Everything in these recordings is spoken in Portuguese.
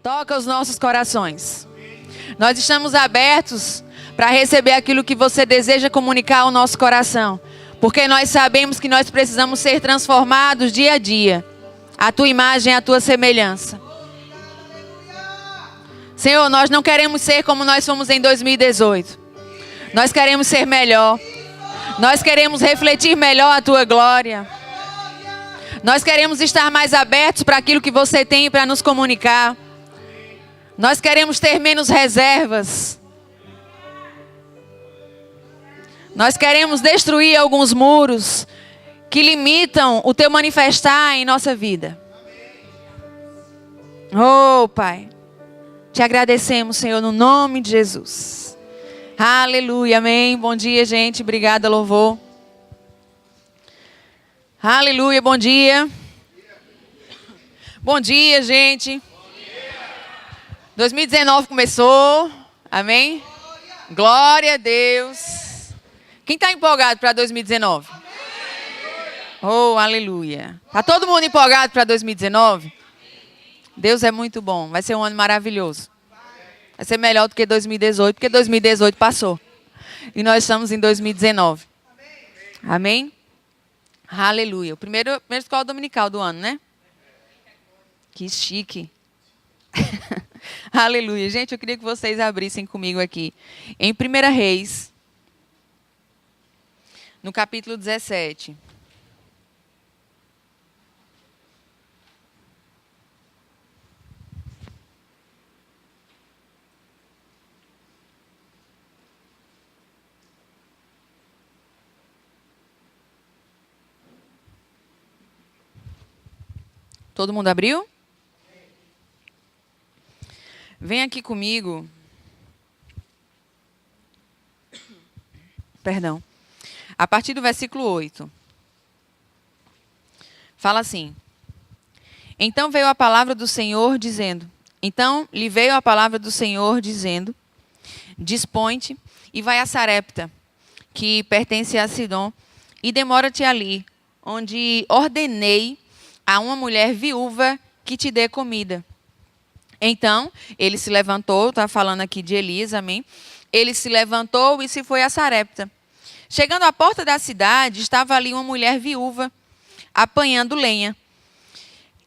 Toca os nossos corações. Nós estamos abertos para receber aquilo que você deseja comunicar ao nosso coração. Porque nós sabemos que nós precisamos ser transformados dia a dia. A tua imagem, a tua semelhança. Senhor, nós não queremos ser como nós fomos em 2018. Nós queremos ser melhor. Nós queremos refletir melhor a tua glória. Nós queremos estar mais abertos para aquilo que você tem para nos comunicar. Nós queremos ter menos reservas. Nós queremos destruir alguns muros que limitam o teu manifestar em nossa vida. Oh, Pai. Te agradecemos, Senhor, no nome de Jesus. Aleluia, amém. Bom dia, gente. Obrigada, louvor. Aleluia, bom dia. Bom dia, gente. 2019 começou, amém? Glória a Deus. Quem está empolgado para 2019? Oh, aleluia. Está todo mundo empolgado para 2019? Deus é muito bom, vai ser um ano maravilhoso. Vai ser melhor do que 2018, porque 2018 passou. E nós estamos em 2019. Amém? Aleluia. Primeira escola dominical do ano, né? Que chique. Aleluia. Gente, eu queria que vocês abrissem comigo aqui. Em 1 Reis, no capítulo 17. Todo mundo abriu? Vem aqui comigo. Perdão. A partir do versículo 8. Fala assim. Então veio a palavra do Senhor dizendo. Então lhe veio a palavra do Senhor dizendo. Dispõe-te e vai a Sarepta, que pertence a Sidom, e demora-te ali, onde ordenei a uma mulher viúva que te dê comida. Então, ele se levantou, está falando aqui de Elias, amém? Ele se levantou e se foi a Sarepta. Chegando à porta da cidade, estava ali uma mulher viúva, apanhando lenha.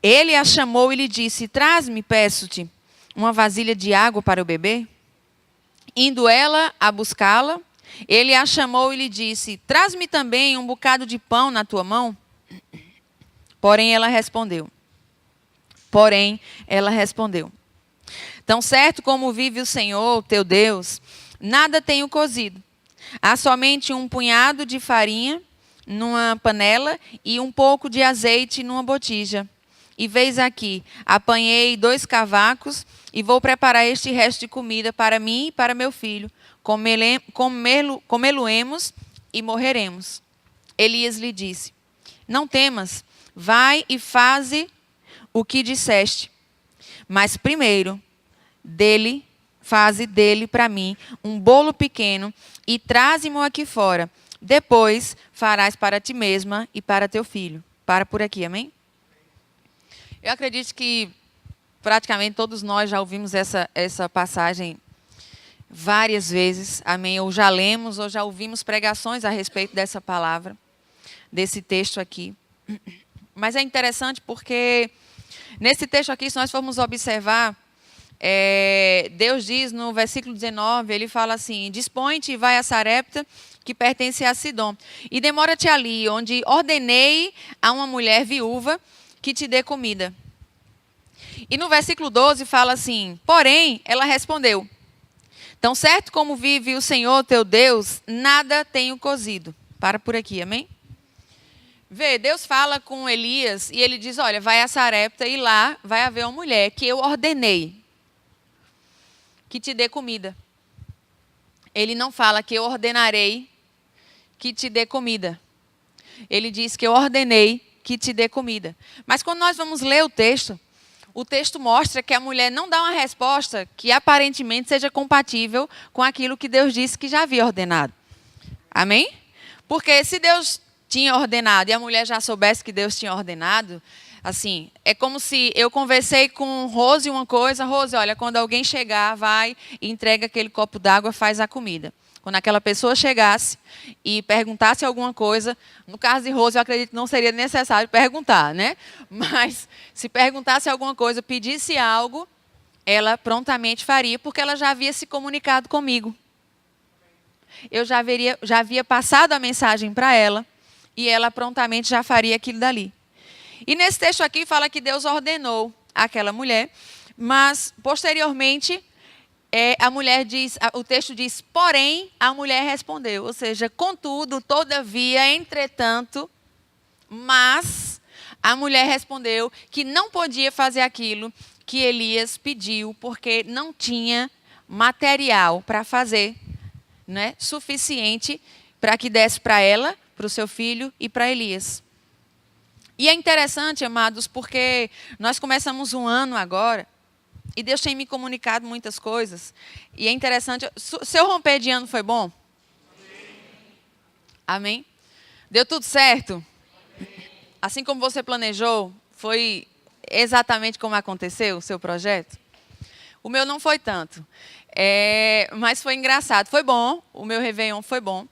Ele a chamou e lhe disse, traz-me, peço-te, uma vasilha de água para eu beber. Indo ela a buscá-la, ele a chamou e lhe disse, traz-me também um bocado de pão na tua mão. Porém, ela respondeu. Tão certo como vive o Senhor, teu Deus, nada tenho cozido. Há somente um punhado de farinha numa panela e um pouco de azeite numa botija. E vês aqui, apanhei 2 cavacos e vou preparar este resto de comida para mim e para meu filho. Comê-lo-emos e morreremos. Elias lhe disse, não temas. Vai e faze o que disseste. Mas primeiro, faze dele para mim um bolo pequeno e traze-mo aqui fora. Depois farás para ti mesma e para teu filho. Para por aqui, amém? Eu acredito que praticamente todos nós já ouvimos essa passagem várias vezes, amém? Ou já lemos ou já ouvimos pregações a respeito dessa palavra, desse texto aqui. Mas é interessante porque nesse texto aqui, se nós formos observar, Deus diz no versículo 19, ele fala assim, dispõe-te e vai a Sarepta, que pertence a Sidom, e demora-te ali, onde ordenei a uma mulher viúva que te dê comida. E no versículo 12 fala assim, porém, ela respondeu, tão certo como vive o Senhor teu Deus, nada tenho cozido. Para por aqui, amém? Vê, Deus fala com Elias e ele diz, olha, vai a Sarepta e lá vai haver uma mulher que eu ordenei que te dê comida. Ele não fala que eu ordenarei que te dê comida. Ele diz que eu ordenei que te dê comida. Mas quando nós vamos ler o texto mostra que a mulher não dá uma resposta que aparentemente seja compatível com aquilo que Deus disse que já havia ordenado. Amém? Porque se Deus tinha ordenado e a mulher já soubesse que Deus tinha ordenado, Assim, é como se eu conversei com Rose uma coisa. Rose, olha, quando alguém chegar, vai e entrega aquele copo d'água, faz a comida. Quando aquela pessoa chegasse e perguntasse alguma coisa, no caso de Rose, eu acredito que não seria necessário perguntar, né? Mas se perguntasse alguma coisa, pedisse algo, ela prontamente faria, porque ela já havia se comunicado comigo. Eu já havia passado a mensagem para ela e ela prontamente já faria aquilo dali. E nesse texto aqui fala que Deus ordenou àquela mulher, mas posteriormente a mulher diz, o texto diz, porém a mulher respondeu, ou seja, contudo, todavia, entretanto, mas a mulher respondeu que não podia fazer aquilo que Elias pediu, porque não tinha material para fazer, né, suficiente para que desse para ela, para o seu filho e para Elias. E é interessante, amados, porque nós começamos um ano agora e Deus tem me comunicado muitas coisas. E é interessante. Seu romper de ano foi bom? Amém? Deu tudo certo? Assim como você planejou, foi exatamente como aconteceu o seu projeto? O meu não foi tanto. Mas foi engraçado. Foi bom. O meu Réveillon foi bom.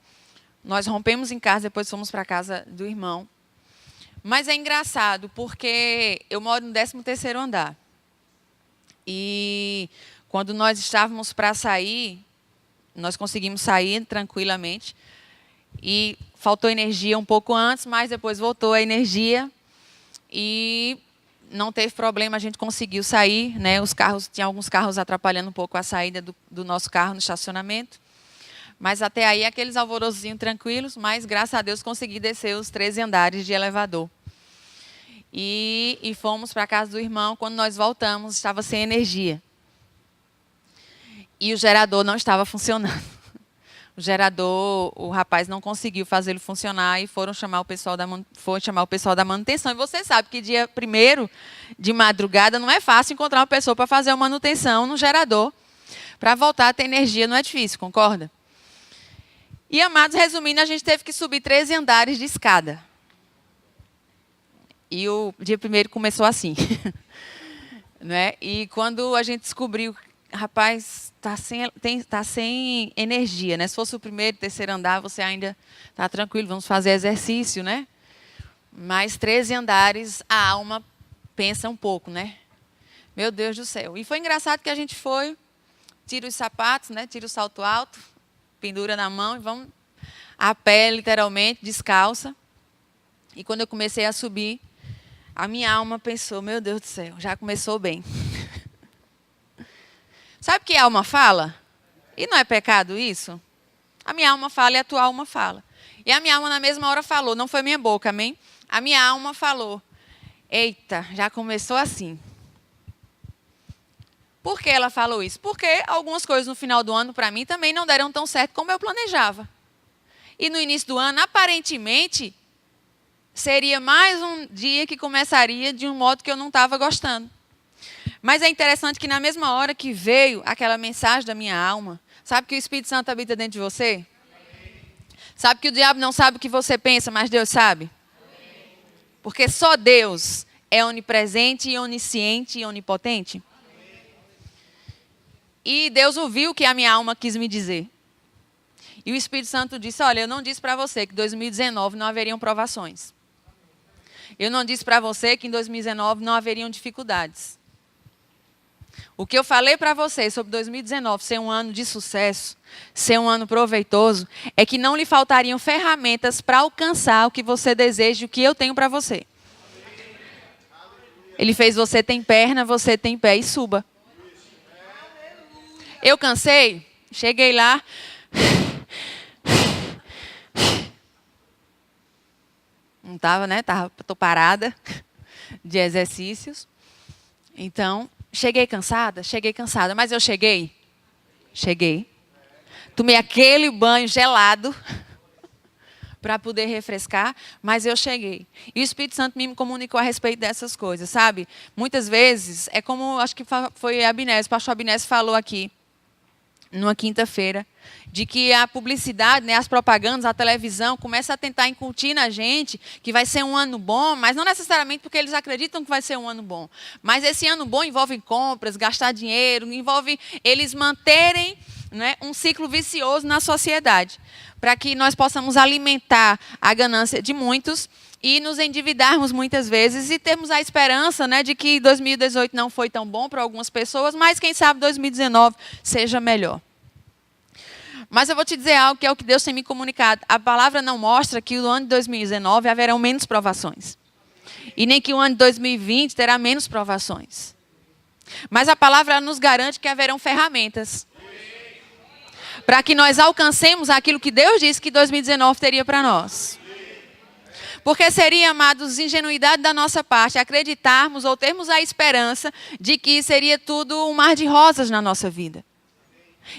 Nós rompemos em casa, depois fomos para a casa do irmão. Mas é engraçado, porque eu moro no 13º andar. E quando nós estávamos para sair, nós conseguimos sair tranquilamente. E faltou energia um pouco antes, mas depois voltou a energia. E não teve problema, a gente conseguiu sair, né? Tinha alguns carros atrapalhando um pouco a saída do nosso carro no estacionamento. Mas até aí, aqueles alvoroçozinhos tranquilos, mas graças a Deus consegui descer os 13 andares de elevador. E fomos para a casa do irmão. Quando nós voltamos, estava sem energia. E o gerador não estava funcionando. O gerador, o rapaz não conseguiu fazê-lo funcionar e foram chamar o pessoal da manutenção. E você sabe que dia 1º de madrugada não é fácil encontrar uma pessoa para fazer a manutenção no gerador. Para voltar a ter energia não é difícil, concorda? E, amados, resumindo, a gente teve que subir 13 andares de escada. E o dia 1º começou assim. Né? E quando a gente descobriu, rapaz, tá sem energia, né? Se fosse o 1º, 3º andar, você ainda está tranquilo, vamos fazer exercício, né? Mas 13 andares, a alma pensa um pouco, né? Meu Deus do céu. E foi engraçado que a gente foi, tira os sapatos, né? Tira o salto alto, pendura na mão e vamos a pé, literalmente, descalça. E quando eu comecei a subir, a minha alma pensou, meu Deus do céu, já começou bem. Sabe o que a alma fala? E não é pecado isso? A minha alma fala e a tua alma fala. E a minha alma na mesma hora falou, não foi minha boca, amém? A minha alma falou, eita, já começou assim. Por que ela falou isso? Porque algumas coisas no final do ano, para mim, também não deram tão certo como eu planejava. E no início do ano, aparentemente, seria mais um dia que começaria de um modo que eu não estava gostando. Mas é interessante que na mesma hora que veio aquela mensagem da minha alma, sabe que o Espírito Santo habita dentro de você? Sabe que o diabo não sabe o que você pensa, mas Deus sabe? Porque só Deus é onipresente, e onisciente e onipotente. E Deus ouviu o que a minha alma quis me dizer. E o Espírito Santo disse, olha, eu não disse para você que em 2019 não haveriam provações. Eu não disse para você que em 2019 não haveriam dificuldades. O que eu falei para você sobre 2019 ser um ano de sucesso, ser um ano proveitoso, é que não lhe faltariam ferramentas para alcançar o que você deseja e o que eu tenho para você. Ele fez você tem perna, você tem pé e suba. Eu cansei, cheguei lá. Não estava, né? Estou parada de exercícios. Então, cheguei cansada, mas eu cheguei. Tomei aquele banho gelado para poder refrescar, mas eu cheguei. E o Espírito Santo me comunicou a respeito dessas coisas, sabe? Muitas vezes, é como, acho que foi o pastor Abinés falou aqui. numa quinta-feira, de que a publicidade, né, as propagandas, a televisão, começa a tentar incutir na gente que vai ser um ano bom, mas não necessariamente porque eles acreditam que vai ser um ano bom. Mas esse ano bom envolve compras, gastar dinheiro, envolve eles manterem, né, um ciclo vicioso na sociedade, para que nós possamos alimentar a ganância de muitos e nos endividarmos muitas vezes e termos a esperança, né, de que 2018 não foi tão bom para algumas pessoas, mas quem sabe 2019 seja melhor. Mas eu vou te dizer algo que é o que Deus tem me comunicado. A palavra não mostra que no ano de 2019 haverão menos provações. E nem que o ano de 2020 terá menos provações. Mas a palavra nos garante que haverão ferramentas para que nós alcancemos aquilo que Deus disse que 2019 teria para nós. Porque seria, amados, ingenuidade da nossa parte acreditarmos ou termos a esperança de que seria tudo um mar de rosas na nossa vida.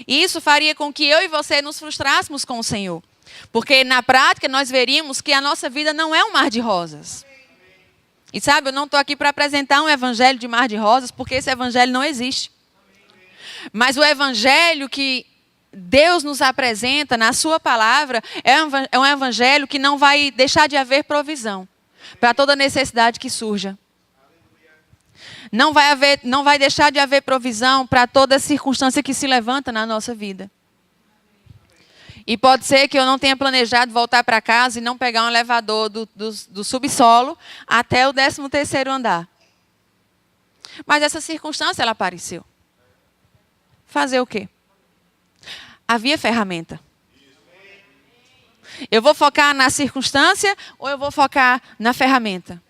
E isso faria com que eu e você nos frustrássemos com o Senhor. Porque na prática nós veríamos que a nossa vida não é um mar de rosas. E sabe, eu não estou aqui para apresentar um evangelho de mar de rosas, porque esse evangelho não existe. Mas o evangelho que Deus nos apresenta na sua palavra é um evangelho que não vai deixar de haver provisão para toda necessidade que surja. Não vai deixar de haver provisão para toda circunstância que se levanta na nossa vida. E pode ser que eu não tenha planejado voltar para casa e não pegar um elevador do subsolo até o 13º andar. Mas essa circunstância, ela apareceu. Fazer o quê? Havia ferramenta. Eu vou focar na circunstância ou eu vou focar na ferramenta?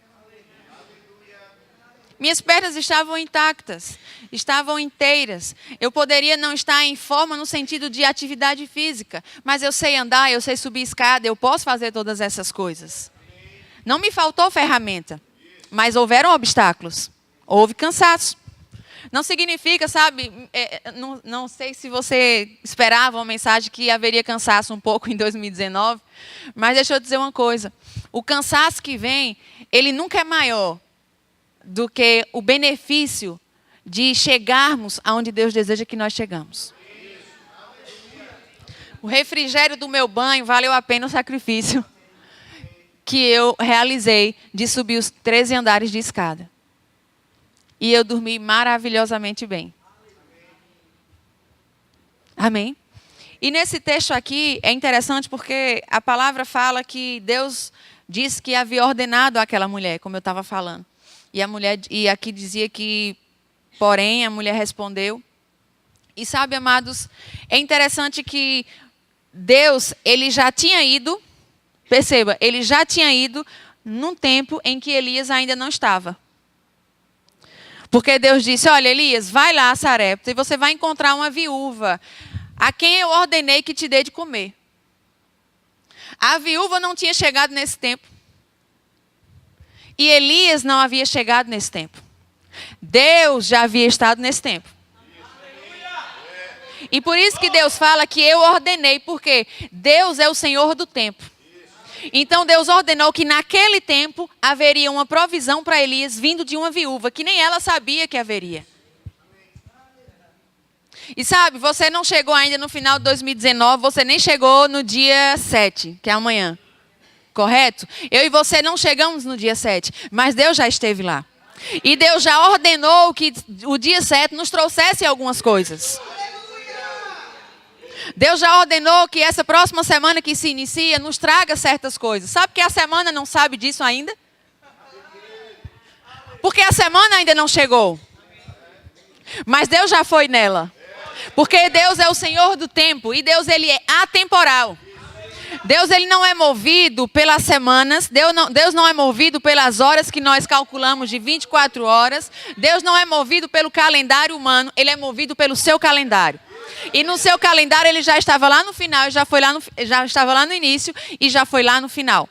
Minhas pernas estavam intactas, estavam inteiras. Eu poderia não estar em forma no sentido de atividade física, mas eu sei andar, eu sei subir escada, eu posso fazer todas essas coisas. Não me faltou ferramenta, mas houveram obstáculos, houve cansaço. Não significa, sabe, não sei se você esperava uma mensagem que haveria cansaço um pouco em 2019, mas deixa eu dizer uma coisa. O cansaço que vem, ele nunca é maior do que o benefício de chegarmos aonde Deus deseja que nós chegamos. O refrigério do meu banho valeu a pena o sacrifício que eu realizei de subir os 13 andares de escada. E eu dormi maravilhosamente bem. Amém? E nesse texto aqui é interessante porque a palavra fala que Deus disse que havia ordenado àquela mulher, como eu estava falando. E aqui dizia que, porém, a mulher respondeu. E sabe, amados, é interessante que Deus, ele já tinha ido, perceba, ele já tinha ido num tempo em que Elias ainda não estava. Porque Deus disse, olha, Elias, vai lá a Sarepta e você vai encontrar uma viúva a quem eu ordenei que te dê de comer. A viúva não tinha chegado nesse tempo. E Elias não havia chegado nesse tempo. Deus já havia estado nesse tempo. E por isso que Deus fala que eu ordenei, porque Deus é o Senhor do tempo. Então Deus ordenou que naquele tempo haveria uma provisão para Elias vindo de uma viúva, que nem ela sabia que haveria. E sabe, você não chegou ainda no final de 2019, você nem chegou no dia 7, que é amanhã. Correto? Eu e você não chegamos no dia 7, mas Deus já esteve lá. E Deus já ordenou que o dia 7 nos trouxesse algumas coisas. Deus já ordenou que essa próxima semana que se inicia nos traga certas coisas. Sabe que a semana não sabe disso ainda? Porque a semana ainda não chegou. Mas Deus já foi nela. Porque Deus é o Senhor do tempo e Deus ele é atemporal. Deus ele não é movido pelas semanas, Deus não é movido pelas horas que nós calculamos de 24 horas. Deus não é movido pelo calendário humano, ele é movido pelo seu calendário. E no seu calendário ele já estava lá no final, já estava lá no início e já foi lá no final.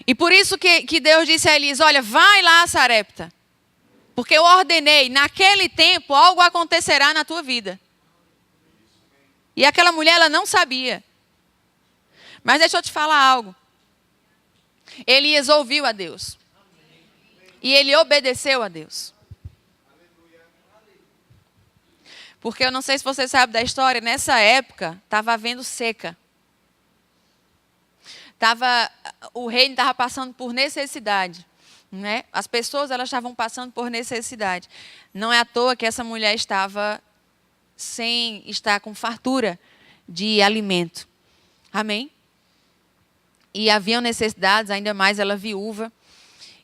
E por isso que Deus disse a Elias, olha, vai lá a Sarepta. Porque eu ordenei, naquele tempo algo acontecerá na tua vida. E aquela mulher, ela não sabia. Mas deixa eu te falar algo. Elias ouviu a Deus. E ele obedeceu a Deus. Porque eu não sei se você sabe da história, nessa época estava havendo seca. O reino estava passando por necessidade. Né? As pessoas elas estavam passando por necessidade. Não é à toa que essa mulher estava sem estar com fartura de alimento. Amém? E haviam necessidades, ainda mais ela viúva.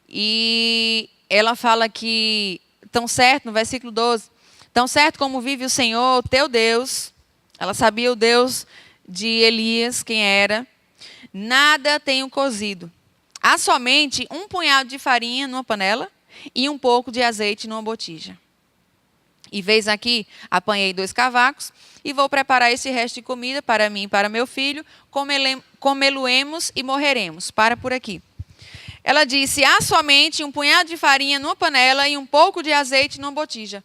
E ela fala que, tão certo, no versículo 12, tão certo como vive o Senhor, teu Deus, ela sabia o Deus de Elias, quem era, nada tenho cozido. Há somente um punhado de farinha numa panela e um pouco de azeite numa botija. E veis aqui, apanhei 2 cavacos e vou preparar esse resto de comida para mim e para meu filho, comê-lo-emos e morreremos. Para por aqui. Ela disse, há somente um punhado de farinha numa panela e um pouco de azeite numa botija.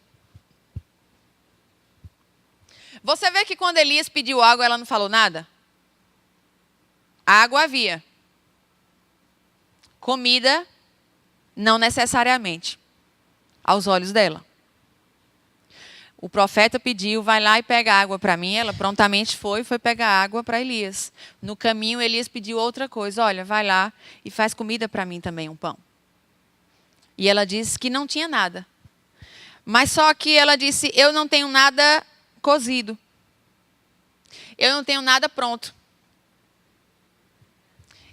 Você vê que quando Elias pediu água, ela não falou nada? Água havia. Comida, não necessariamente, aos olhos dela. O profeta pediu, vai lá e pega água para mim. Ela prontamente foi pegar água para Elias. No caminho, Elias pediu outra coisa. Olha, vai lá e faz comida para mim também, um pão. E ela disse que não tinha nada. Mas só que ela disse, eu não tenho nada cozido. Eu não tenho nada pronto.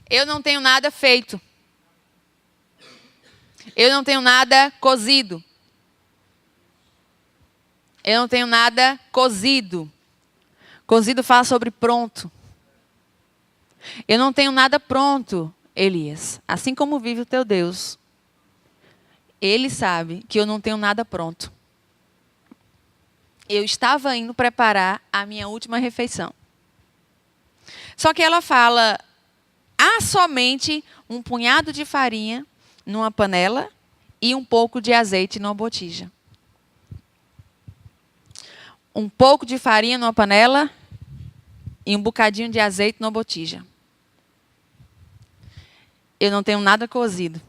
Eu não tenho nada feito. Eu não tenho nada cozido. Eu não tenho nada cozido. Cozido fala sobre pronto. Eu não tenho nada pronto, Elias. Assim como vive o teu Deus. Ele sabe que eu não tenho nada pronto. Eu estava indo preparar a minha última refeição. Só que ela fala, há somente um punhado de farinha numa panela e um pouco de azeite numa botija. Um pouco de farinha numa panela e um bocadinho de azeite numa botija. Eu não tenho nada cozido.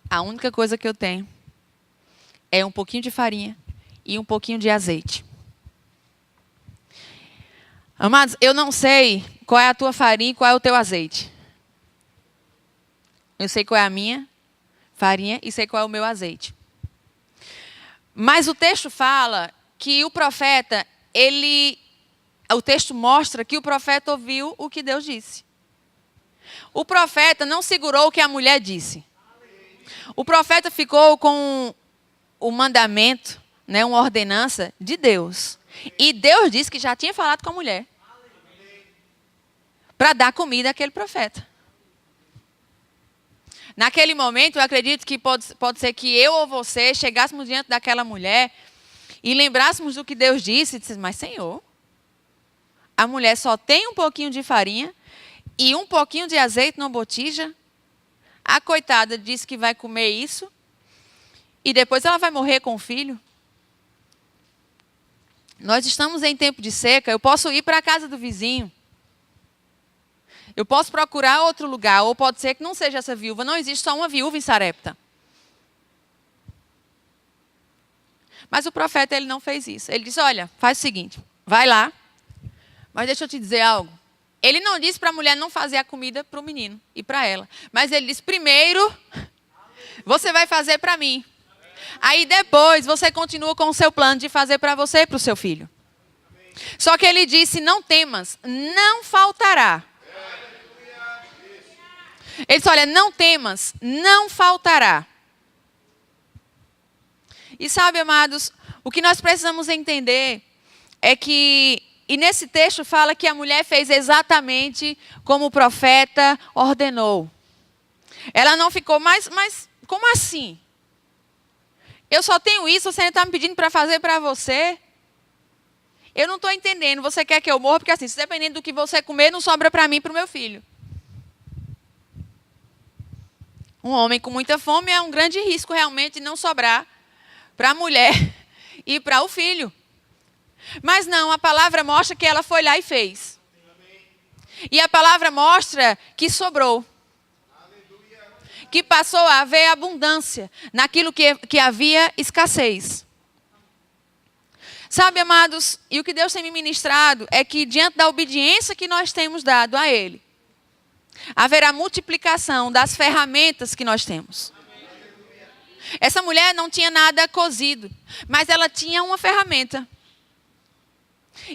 A única coisa que eu tenho é um pouquinho de farinha e um pouquinho de azeite. Amados, eu não sei qual é a tua farinha e qual é o teu azeite. Eu sei qual é a minha farinha e sei qual é o meu azeite. Mas o texto fala que o profeta, o texto mostra que o profeta ouviu o que Deus disse. O profeta não segurou o que a mulher disse. O profeta ficou com o mandamento, né, uma ordenança de Deus. E Deus disse que já tinha falado com a mulher para dar comida àquele profeta. Naquele momento, eu acredito que pode ser que eu ou você chegássemos diante daquela mulher e lembrássemos do que Deus disse e dissemos, mas Senhor, a mulher só tem um pouquinho de farinha e um pouquinho de azeite numa botija. A coitada disse que vai comer isso e depois ela vai morrer com o filho. Nós estamos em tempo de seca, eu posso ir para a casa do vizinho. Eu posso procurar outro lugar, ou pode ser que não seja essa viúva. Não existe só uma viúva em Sarepta. Mas o profeta, ele não fez isso. Ele disse, olha, faz o seguinte, vai lá, mas deixa eu te dizer algo. Ele não disse para a mulher não fazer a comida para o menino e para ela. Mas ele disse, primeiro, você vai fazer para mim. Aí depois, você continua com o seu plano de fazer para você e para o seu filho. Só que ele disse, não temas, não faltará. Ele disse, olha, não temas, não faltará. E sabe, amados, o que nós precisamos entender é que, e nesse texto fala que a mulher fez exatamente como o profeta ordenou. Ela não ficou, mas como assim? Eu só tenho isso, você está me pedindo para fazer para você? Eu não estou entendendo, você quer que eu morra? Porque assim, se dependendo do que você comer, não sobra para mim e para o meu filho. Um homem com muita fome é um grande risco realmente de não sobrar para a mulher e para o filho. Mas não, a palavra mostra que ela foi lá e fez. E a palavra mostra que sobrou. Que passou a haver abundância naquilo que havia escassez. Sabe, amados, e o que Deus tem me ministrado é que diante da obediência que nós temos dado a Ele, haverá multiplicação das ferramentas que nós temos. Essa mulher não tinha nada cozido, mas ela tinha uma ferramenta.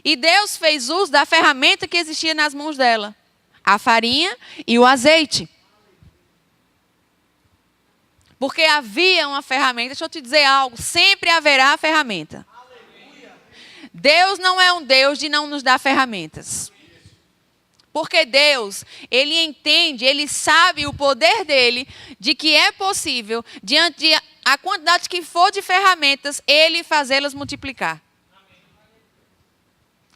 E Deus fez uso da ferramenta que existia nas mãos dela. A farinha e o azeite. Porque havia uma ferramenta. Deixa eu te dizer algo. Sempre haverá ferramenta. Deus não é um Deus de não nos dar ferramentas. Porque Deus, Ele entende, Ele sabe o poder dEle, de que é possível, diante de a quantidade que for de ferramentas, Ele fazê-las multiplicar.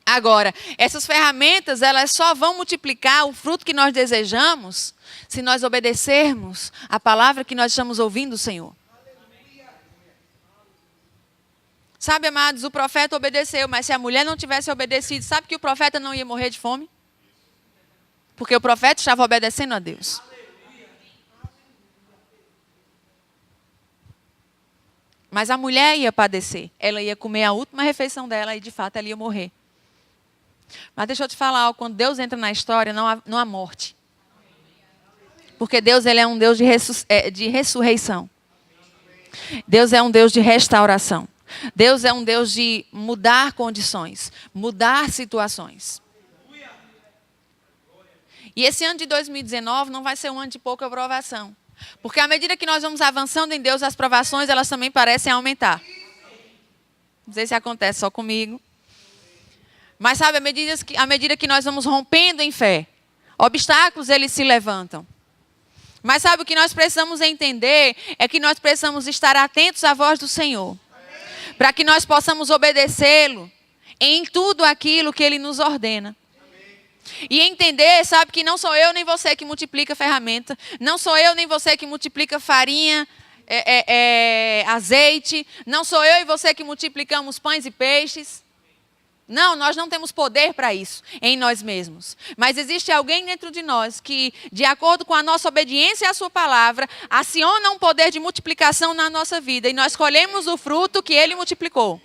Agora, essas ferramentas, elas só vão multiplicar o fruto que nós desejamos, se nós obedecermos a palavra que nós estamos ouvindo do Senhor. Sabe, amados, o profeta obedeceu, mas se a mulher não tivesse obedecido, sabe que o profeta não ia morrer de fome? Porque o profeta estava obedecendo a Deus. Mas a mulher ia padecer. Ela ia comer a última refeição dela e, de fato, ela ia morrer. Mas deixa eu te falar algo. Quando Deus entra na história, não há morte. Porque Deus, Ele é um Deus de ressurreição. Deus é um Deus de restauração. Deus é um Deus de mudar condições, mudar situações. E esse ano de 2019 não vai ser um ano de pouca provação. Porque à medida que nós vamos avançando em Deus, as provações, elas também parecem aumentar. Não sei se acontece só comigo. Mas sabe, à medida que nós vamos rompendo em fé, obstáculos, eles se levantam. Mas sabe, o que nós precisamos entender é que nós precisamos estar atentos à voz do Senhor. Para que nós possamos obedecê-lo em tudo aquilo que Ele nos ordena. E entender, sabe, que não sou eu nem você que multiplica ferramenta. Não sou eu nem você que multiplica farinha, azeite. Não sou eu e você que multiplicamos pães e peixes. Não, nós não temos poder para isso em nós mesmos. Mas existe alguém dentro de nós que, de acordo com a nossa obediência à sua palavra, aciona um poder de multiplicação na nossa vida. E nós colhemos o fruto que Ele multiplicou.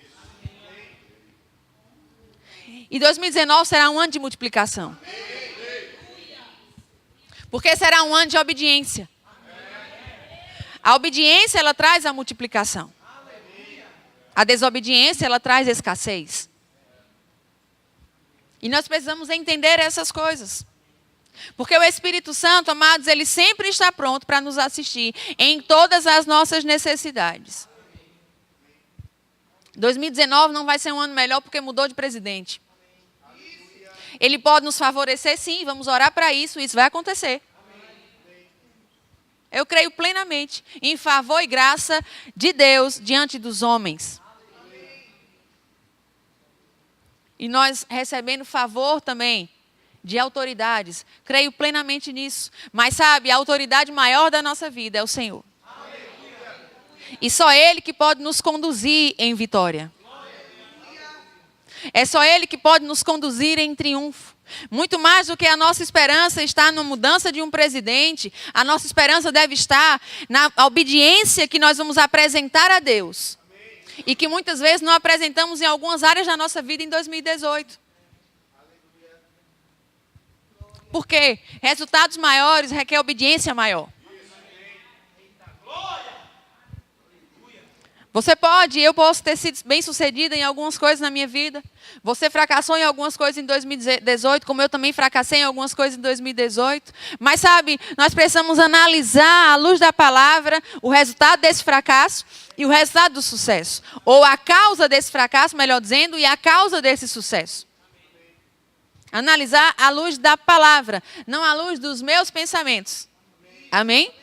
E 2019 será um ano de multiplicação. Porque será um ano de obediência. A obediência, ela traz a multiplicação. A desobediência, ela traz escassez. E nós precisamos entender essas coisas. Porque o Espírito Santo, amados, ele sempre está pronto para nos assistir em todas as nossas necessidades. 2019 não vai ser um ano melhor porque mudou de presidente. Ele pode nos favorecer, sim, vamos orar para isso, isso vai acontecer. Eu creio plenamente em favor e graça de Deus diante dos homens. E nós recebendo favor também de autoridades. Creio plenamente nisso. Mas sabe, a autoridade maior da nossa vida é o Senhor. E só Ele que pode nos conduzir em vitória. É só Ele que pode nos conduzir em triunfo. Muito mais do que a nossa esperança está na mudança de um presidente, a nossa esperança deve estar na obediência que nós vamos apresentar a Deus. E que muitas vezes não apresentamos em algumas áreas da nossa vida em 2018. Por quê? Resultados maiores requer obediência maior. Você pode, eu posso ter sido bem-sucedida em algumas coisas na minha vida. Você fracassou em algumas coisas em 2018, como eu também fracassei em algumas coisas em 2018. Mas sabe, nós precisamos analisar à luz da palavra o resultado desse fracasso e o resultado do sucesso. Ou a causa desse fracasso, melhor dizendo, e a causa desse sucesso. Analisar à luz da palavra, não à luz dos meus pensamentos. Amém?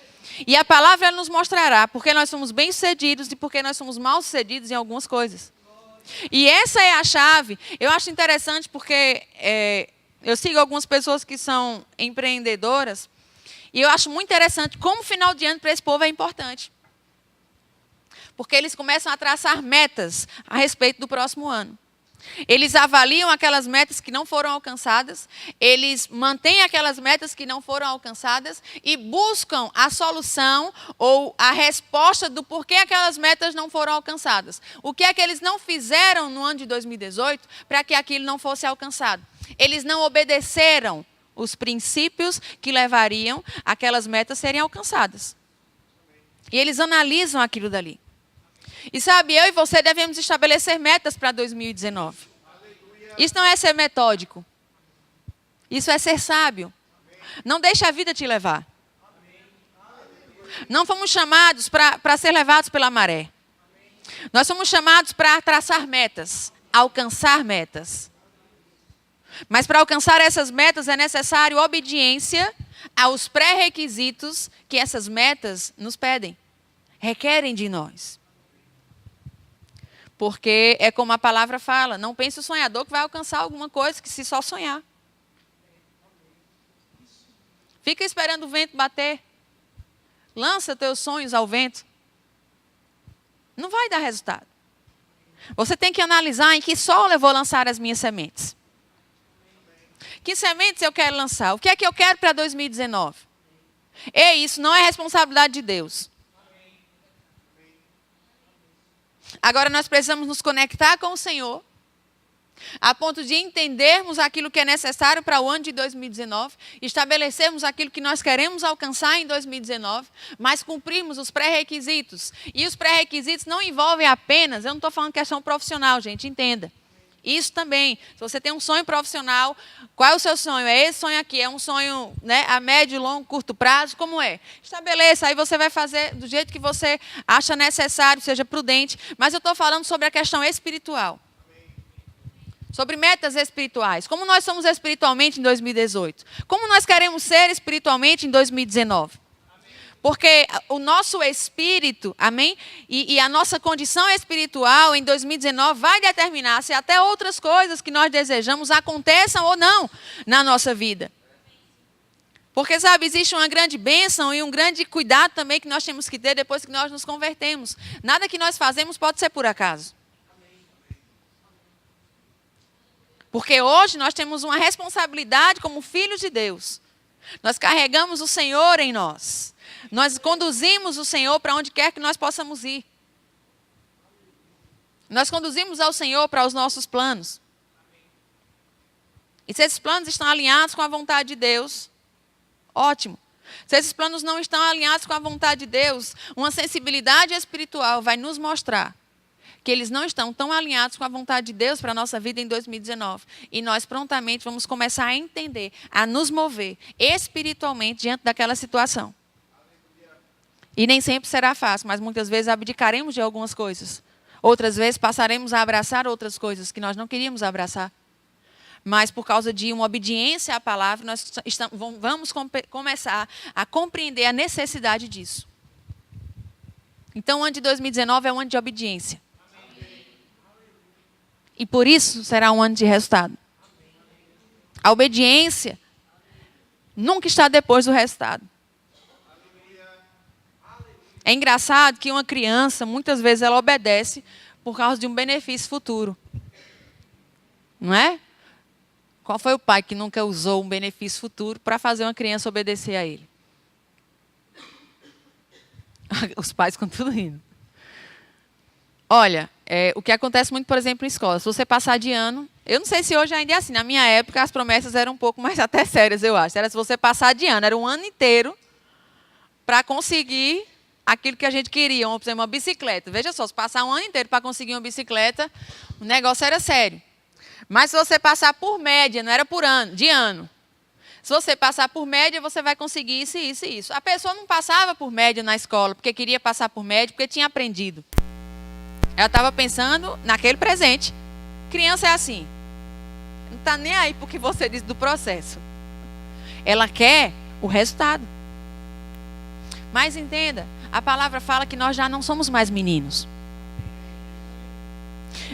E a palavra nos mostrará porque nós somos bem-sucedidos e porque nós somos mal-sucedidos em algumas coisas. E essa é a chave. Eu acho interessante porque eu sigo algumas pessoas que são empreendedoras e eu acho muito interessante como o final de ano para esse povo é importante. Porque eles começam a traçar metas a respeito do próximo ano. Eles avaliam aquelas metas que não foram alcançadas, eles mantêm aquelas metas que não foram alcançadas e buscam a solução ou a resposta do porquê aquelas metas não foram alcançadas. O que é que eles não fizeram no ano de 2018 para que aquilo não fosse alcançado? Eles não obedeceram os princípios que levariam aquelas metas a serem alcançadas. E eles analisam aquilo dali. E sabe, eu e você devemos estabelecer metas para 2019. Isso não é ser metódico. Isso é ser sábio. Não deixe a vida te levar. Não fomos chamados para ser levados pela maré. Nós somos chamados para traçar metas, alcançar metas. Mas para alcançar essas metas é necessário obediência aos pré-requisitos que essas metas nos pedem, requerem de nós. Porque é como a palavra fala, não pense o sonhador que vai alcançar alguma coisa que se só sonhar. Fica esperando o vento bater. Lança teus sonhos ao vento. Não vai dar resultado. Você tem que analisar em que solo eu vou lançar as minhas sementes. Que sementes eu quero lançar? O que é que eu quero para 2019? Ei, isso não é responsabilidade de Deus. Agora nós precisamos nos conectar com o Senhor, a ponto de entendermos aquilo que é necessário para o ano de 2019, estabelecermos aquilo que nós queremos alcançar em 2019, mas cumprirmos os pré-requisitos. E os pré-requisitos não envolvem apenas, eu não estou falando questão profissional, gente, entenda. Isso também, se você tem um sonho profissional, qual é o seu sonho? É esse sonho aqui, é um sonho, né, a médio, longo, curto prazo, como é? Estabeleça, aí você vai fazer do jeito que você acha necessário, seja prudente, mas eu estou falando sobre a questão espiritual. Sobre metas espirituais, como nós somos espiritualmente em 2018, como nós queremos ser espiritualmente em 2019. Porque o nosso espírito, amém? E a nossa condição espiritual em 2019 vai determinar se até outras coisas que nós desejamos aconteçam ou não na nossa vida. Porque, sabe, existe uma grande bênção e um grande cuidado também que nós temos que ter depois que nós nos convertemos. Nada que nós fazemos pode ser por acaso. Porque hoje nós temos uma responsabilidade como filhos de Deus. Nós carregamos o Senhor em nós. Nós conduzimos o Senhor para onde quer que nós possamos ir. Nós conduzimos ao Senhor para os nossos planos. E se esses planos estão alinhados com a vontade de Deus, ótimo. Se esses planos não estão alinhados com a vontade de Deus, uma sensibilidade espiritual vai nos mostrar que eles não estão tão alinhados com a vontade de Deus para a nossa vida em 2019. E nós prontamente vamos começar a entender, a nos mover espiritualmente diante daquela situação. E nem sempre será fácil, mas muitas vezes abdicaremos de algumas coisas. Outras vezes passaremos a abraçar outras coisas que nós não queríamos abraçar. Mas por causa de uma obediência à palavra, nós vamos começar a compreender a necessidade disso. Então o ano de 2019 é um ano de obediência. E por isso será um ano de resultado. A obediência nunca está depois do resultado. É engraçado que uma criança, muitas vezes, ela obedece por causa de um benefício futuro. Não é? Qual foi o pai que nunca usou um benefício futuro para fazer uma criança obedecer a ele? Os pais ficam tudo rindo. Olha, o que acontece muito, por exemplo, em escola. Se você passar de ano, eu não sei se hoje ainda é assim. Na minha época, as promessas eram um pouco mais até sérias, eu acho. Era se você passar de ano, era um ano inteiro para conseguir aquilo que a gente queria, por exemplo, uma bicicleta. Veja só, se passar um ano inteiro para conseguir uma bicicleta, o negócio era sério. Mas se você passar por média, não era por ano, de ano. Se você passar por média, você vai conseguir isso, isso e isso. A pessoa não passava por média na escola, porque queria passar por média, porque tinha aprendido. Ela estava pensando naquele presente. Criança é assim. Não está nem aí porque você disse do processo. Ela quer o resultado. Mas entenda, a palavra fala que nós já não somos mais meninos.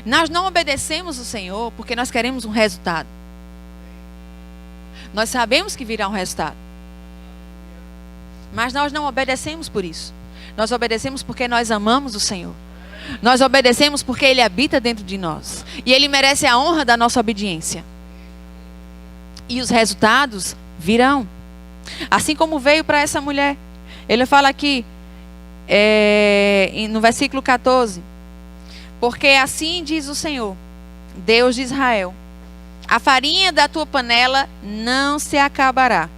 Nós não obedecemos o Senhor porque nós queremos um resultado. Nós sabemos que virá um resultado. Mas nós não obedecemos por isso. Nós obedecemos porque nós amamos o Senhor. Nós obedecemos porque Ele habita dentro de nós. E Ele merece a honra da nossa obediência. E os resultados virão. Assim como veio para essa mulher. Ele fala aqui, no versículo 14. Porque assim diz o Senhor, Deus de Israel: a farinha da tua panela não se acabará,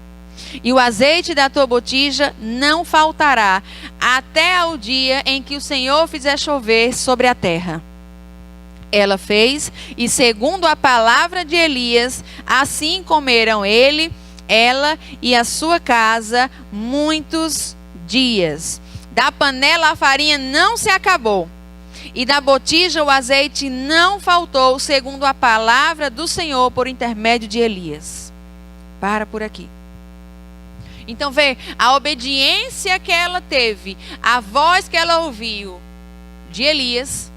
e o azeite da tua botija não faltará, até ao dia em que o Senhor fizer chover sobre a terra. Ela fez, e segundo a palavra de Elias, assim comeram ela e a sua casa muitos dias. Da panela a farinha não se acabou, e da botija o azeite não faltou, segundo a palavra do Senhor por intermédio de Elias. Para por aqui. Então vê, a obediência que ela teve, a voz que ela ouviu de Elias,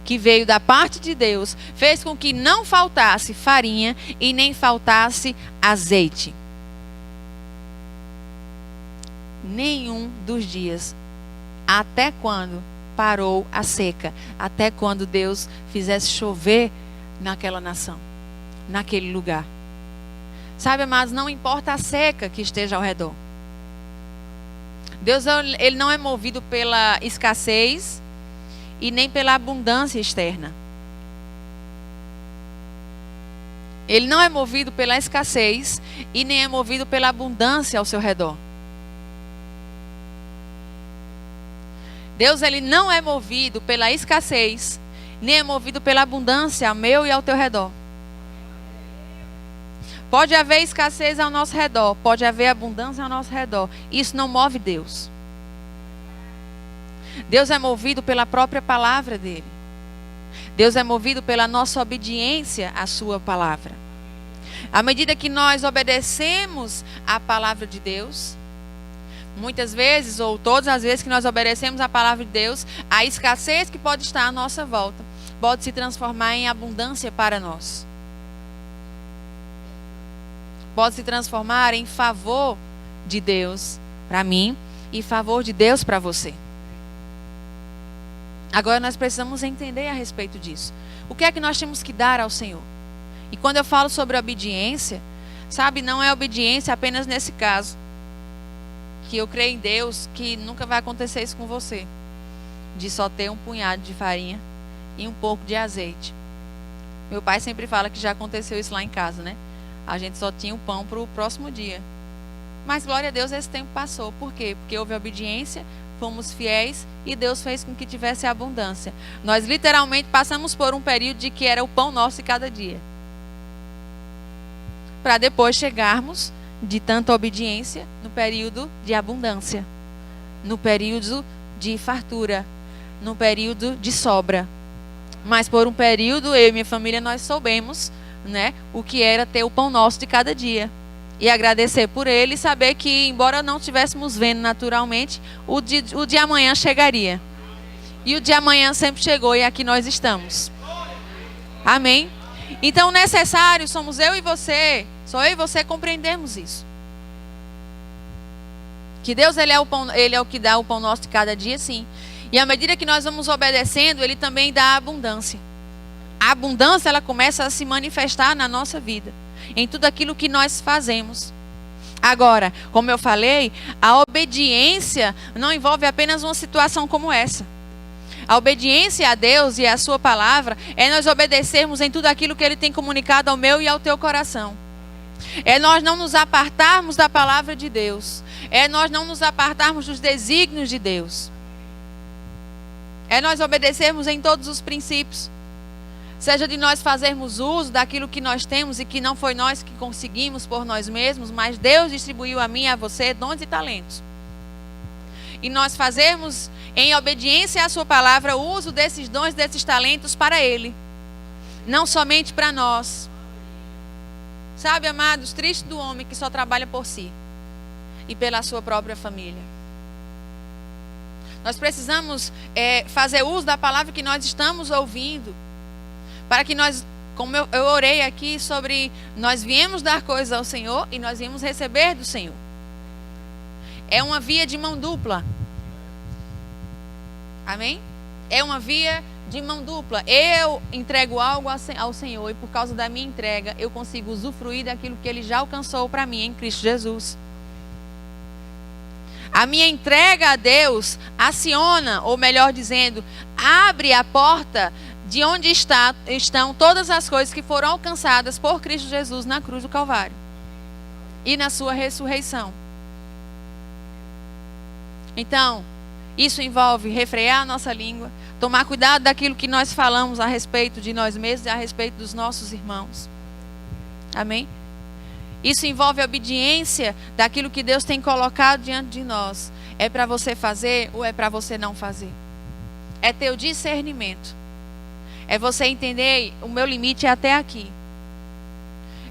que veio da parte de Deus, fez com que não faltasse farinha e nem faltasse azeite. Nenhum dos dias, até quando parou a seca, até quando Deus fizesse chover naquela nação, naquele lugar. Sabe, amados, não importa a seca que esteja ao redor. Deus, Ele não é movido pela escassez e nem pela abundância externa. Ele não é movido pela escassez e nem é movido pela abundância ao seu redor. Deus, Ele não é movido pela escassez, nem é movido pela abundância ao meu e ao teu redor. Pode haver escassez ao nosso redor, pode haver abundância ao nosso redor. Isso não move Deus. Deus é movido pela própria palavra dele. Deus é movido pela nossa obediência à sua palavra. À medida que nós obedecemos à palavra de Deus, muitas vezes, ou todas as vezes que nós obedecemos à palavra de Deus, a escassez que pode estar à nossa volta pode se transformar em abundância para nós. Pode se transformar em favor de Deus para mim e favor de Deus para você. Agora nós precisamos entender a respeito disso. O que é que nós temos que dar ao Senhor? E quando eu falo sobre obediência, sabe, não é obediência apenas nesse caso. Que eu creio em Deus que nunca vai acontecer isso com você. De só ter um punhado de farinha e um pouco de azeite. Meu pai sempre fala que já aconteceu isso lá em casa, né? A gente só tinha o pão para o próximo dia. Mas glória a Deus, esse tempo passou. Por quê? Porque houve obediência, fomos fiéis e Deus fez com que tivesse abundância. Nós literalmente passamos por um período de que era o pão nosso de cada dia. Para depois chegarmos de tanta obediência no período de abundância. No período de fartura. No período de sobra. Mas por um período, eu e minha família, nós soubemos, né, o que era ter o pão nosso de cada dia. E agradecer por ele e saber que, embora não estivéssemos vendo naturalmente, o de amanhã chegaria. E o de amanhã sempre chegou e aqui nós estamos. Amém? Então, necessário somos eu e você, só eu e você compreendermos isso. Que Deus, Ele é o que dá o pão nosso de cada dia, sim. E à medida que nós vamos obedecendo, Ele também dá a abundância. A abundância, ela começa a se manifestar na nossa vida, em tudo aquilo que nós fazemos. Agora, como eu falei, a obediência não envolve apenas uma situação como essa. A obediência a Deus e a sua palavra é nós obedecermos em tudo aquilo que Ele tem comunicado ao meu e ao teu coração. É nós não nos apartarmos da palavra de Deus. É nós não nos apartarmos dos desígnios de Deus. É nós obedecermos em todos os princípios. Seja de nós fazermos uso daquilo que nós temos e que não foi nós que conseguimos por nós mesmos, mas Deus distribuiu a mim e a você dons e talentos. E nós fazermos em obediência à sua palavra o uso desses dons, desses talentos para Ele. Não somente para nós. Sabe, amados, triste do homem que só trabalha por si e pela sua própria família. Nós precisamos fazer uso da palavra que nós estamos ouvindo. Para que nós, como eu orei aqui sobre, nós viemos dar coisas ao Senhor e nós viemos receber do Senhor. É uma via de mão dupla. Amém? é uma via de mão dupla. Eu entrego algo ao Senhor e por causa da minha entrega eu consigo usufruir daquilo que Ele já alcançou para mim em Cristo Jesus. A minha entrega a Deus aciona, ou melhor dizendo, abre a porta de onde estão todas as coisas que foram alcançadas por Cristo Jesus na cruz do Calvário e na sua ressurreição. Então, isso envolve refrear a nossa língua, tomar cuidado daquilo que nós falamos a respeito de nós mesmos e a respeito dos nossos irmãos. Amém? Isso envolve a obediência daquilo que Deus tem colocado diante de nós. É para você fazer ou é para você não fazer? É ter o discernimento. É você entender, o meu limite é até aqui.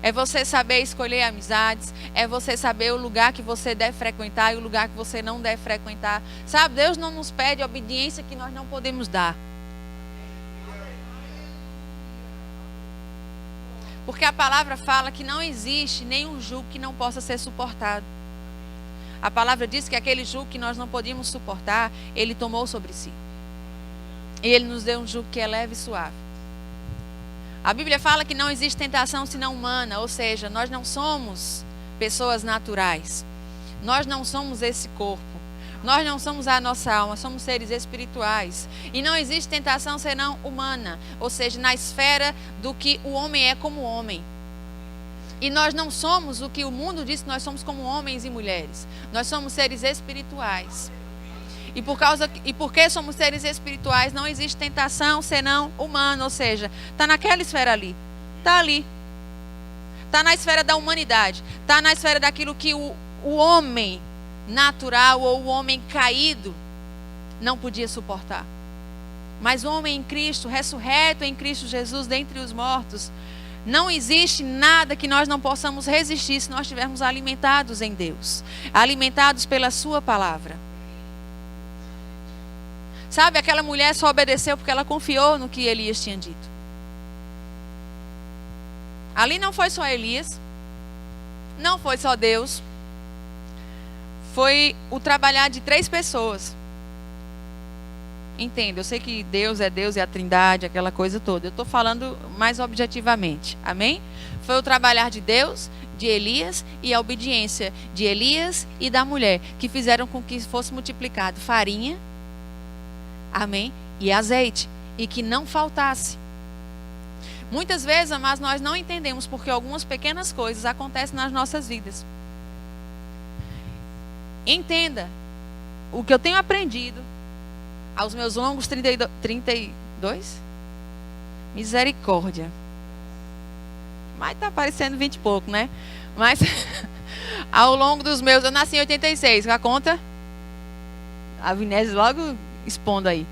É você saber escolher amizades. É você saber o lugar que você deve frequentar e o lugar que você não deve frequentar. Sabe, Deus não nos pede obediência que nós não podemos dar. Porque a palavra fala que não existe nenhum jugo que não possa ser suportado. A palavra diz que aquele jugo que nós não podíamos suportar, Ele tomou sobre si. E Ele nos deu um jugo que é leve e suave. A Bíblia fala que não existe tentação senão humana, ou seja, nós não somos pessoas naturais. Nós não somos esse corpo. Nós não somos a nossa alma, somos seres espirituais. E não existe tentação senão humana, ou seja, na esfera do que o homem é como homem. E nós não somos o que o mundo diz que nós somos como homens e mulheres. Nós somos seres espirituais. E porque somos seres espirituais, não existe tentação senão humana, ou seja, está naquela esfera ali. Está ali. Está na esfera da humanidade. Está na esfera daquilo que o homem natural ou o homem caído não podia suportar. Mas o homem em Cristo, ressurreto em Cristo Jesus dentre os mortos, não existe nada que nós não possamos resistir se nós estivermos alimentados em Deus, alimentados pela sua palavra. Sabe, aquela mulher só obedeceu porque ela confiou no que Elias tinha dito. Ali não foi só Elias, não foi só Deus, foi o trabalhar de 3 pessoas. Entenda, eu sei que Deus é a Trindade, aquela coisa toda. Eu estou falando mais objetivamente. Amém? Foi o trabalhar de Deus, de Elias e a obediência de Elias e da mulher, que fizeram com que fosse multiplicado farinha, amém? E azeite, e que não faltasse. Muitas vezes, mas nós não entendemos porque algumas pequenas coisas acontecem nas nossas vidas. Entenda, o que eu tenho aprendido aos meus longos 32? Misericórdia. Mas está parecendo 20 e pouco, né? Mas ao longo dos meus... Eu nasci em 86, a conta? A Vinés logo expondo aí.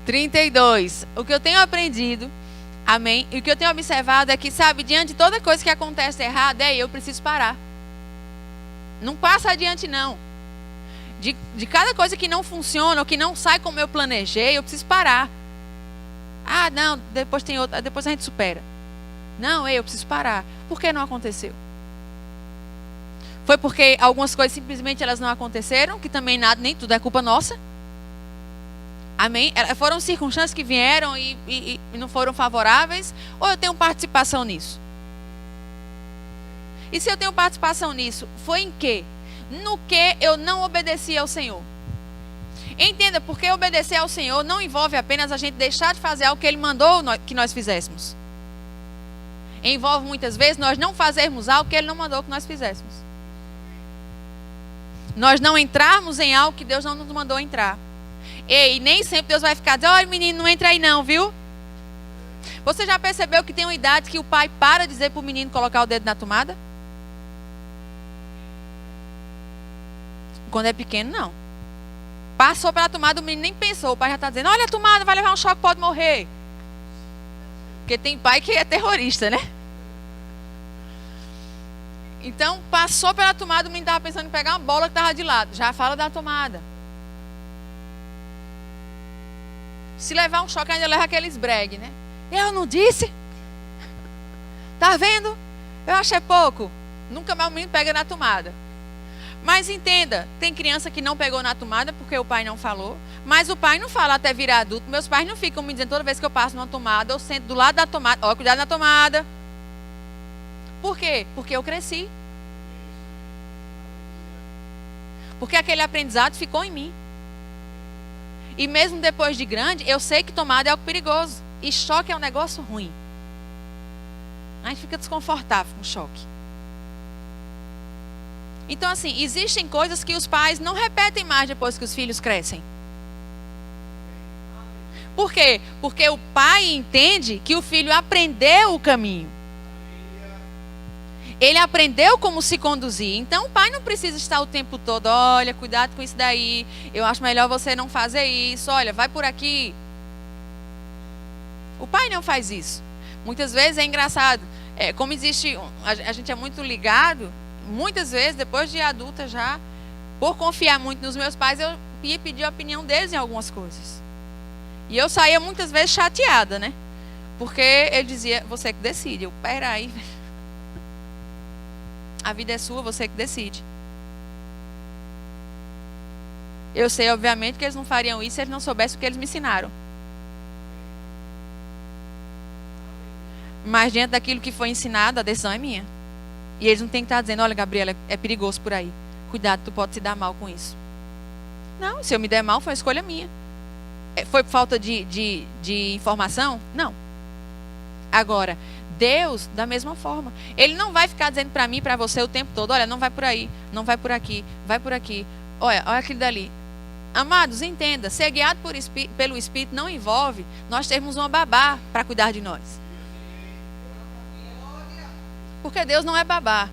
32. O que eu tenho aprendido, amém? E o que eu tenho observado é que, sabe, diante de toda coisa que acontece errada, eu preciso parar. Não passa adiante, não. De cada coisa que não funciona ou que não sai como eu planejei, eu preciso parar. Ah, não, depois tem outra, depois a gente supera. Não, eu preciso parar. Por que não aconteceu? Foi porque algumas coisas simplesmente elas não aconteceram, que também nada, nem tudo é culpa nossa. Amém? Foram circunstâncias que vieram e não foram favoráveis, ou eu tenho participação nisso? E se eu tenho participação nisso, foi em quê? No que eu não obedeci ao Senhor. Entenda, porque obedecer ao Senhor não envolve apenas a gente deixar de fazer algo que Ele mandou que nós fizéssemos. Envolve muitas vezes nós não fazermos algo que Ele não mandou que nós fizéssemos. Nós não entrarmos em algo que Deus não nos mandou entrar. E nem sempre Deus vai ficar dizendo: olha, menino, não entra aí não, viu? Você já percebeu que tem uma idade que o pai para de dizer para o menino colocar o dedo na tomada? Quando é pequeno, não. Passou pela tomada, o menino nem pensou. O pai já está dizendo: olha a tomada, vai levar um choque, pode morrer. Porque tem pai que é terrorista, né? Então, passou pela tomada, o menino estava pensando em pegar uma bola que estava de lado. Já fala da tomada. Se levar um choque, ainda leva aqueles bregue, né? Eu não disse? Tá vendo? Eu acho é pouco. Nunca mais o menino pega na tomada. Mas entenda, tem criança que não pegou na tomada porque o pai não falou. Mas o pai não fala até virar adulto. Meus pais não ficam me dizendo toda vez que eu passo numa tomada, eu sento do lado da tomada. Ó, cuidado na tomada. Por quê? Porque eu cresci. Porque aquele aprendizado ficou em mim. E mesmo depois de grande, eu sei que tomada é algo perigoso. E choque é um negócio ruim. A gente fica desconfortável com choque. Então, assim, existem coisas que os pais não repetem mais depois que os filhos crescem. Por quê? Porque o pai entende que o filho aprendeu o caminho. Ele aprendeu como se conduzir. Então, o pai não precisa estar o tempo todo, olha, cuidado com isso daí. Eu acho melhor você não fazer isso. Olha, vai por aqui. O pai não faz isso. Muitas vezes é engraçado. Como existe, a gente é muito ligado. Muitas vezes, depois de adulta já, por confiar muito nos meus pais, eu ia pedir a opinião deles em algumas coisas. E eu saía muitas vezes chateada, né? Porque ele dizia, você que decide. Eu, peraí. A vida é sua, você que decide. Eu sei, obviamente, que eles não fariam isso se eles não soubessem o que eles me ensinaram. Mas diante daquilo que foi ensinado, a decisão é minha. E eles não têm que estar dizendo, olha, Gabriela, é perigoso por aí. Cuidado, tu pode se dar mal com isso. Não, se eu me der mal, foi uma escolha minha. Foi por falta de informação? Não. Agora, Deus, da mesma forma. Ele não vai ficar dizendo para mim e para você o tempo todo, olha, não vai por aí, não vai por aqui, vai por aqui. Olha aquilo dali. Amados, entenda, ser guiado pelo Espírito não envolve nós termos uma babá para cuidar de nós. Porque Deus não é babá.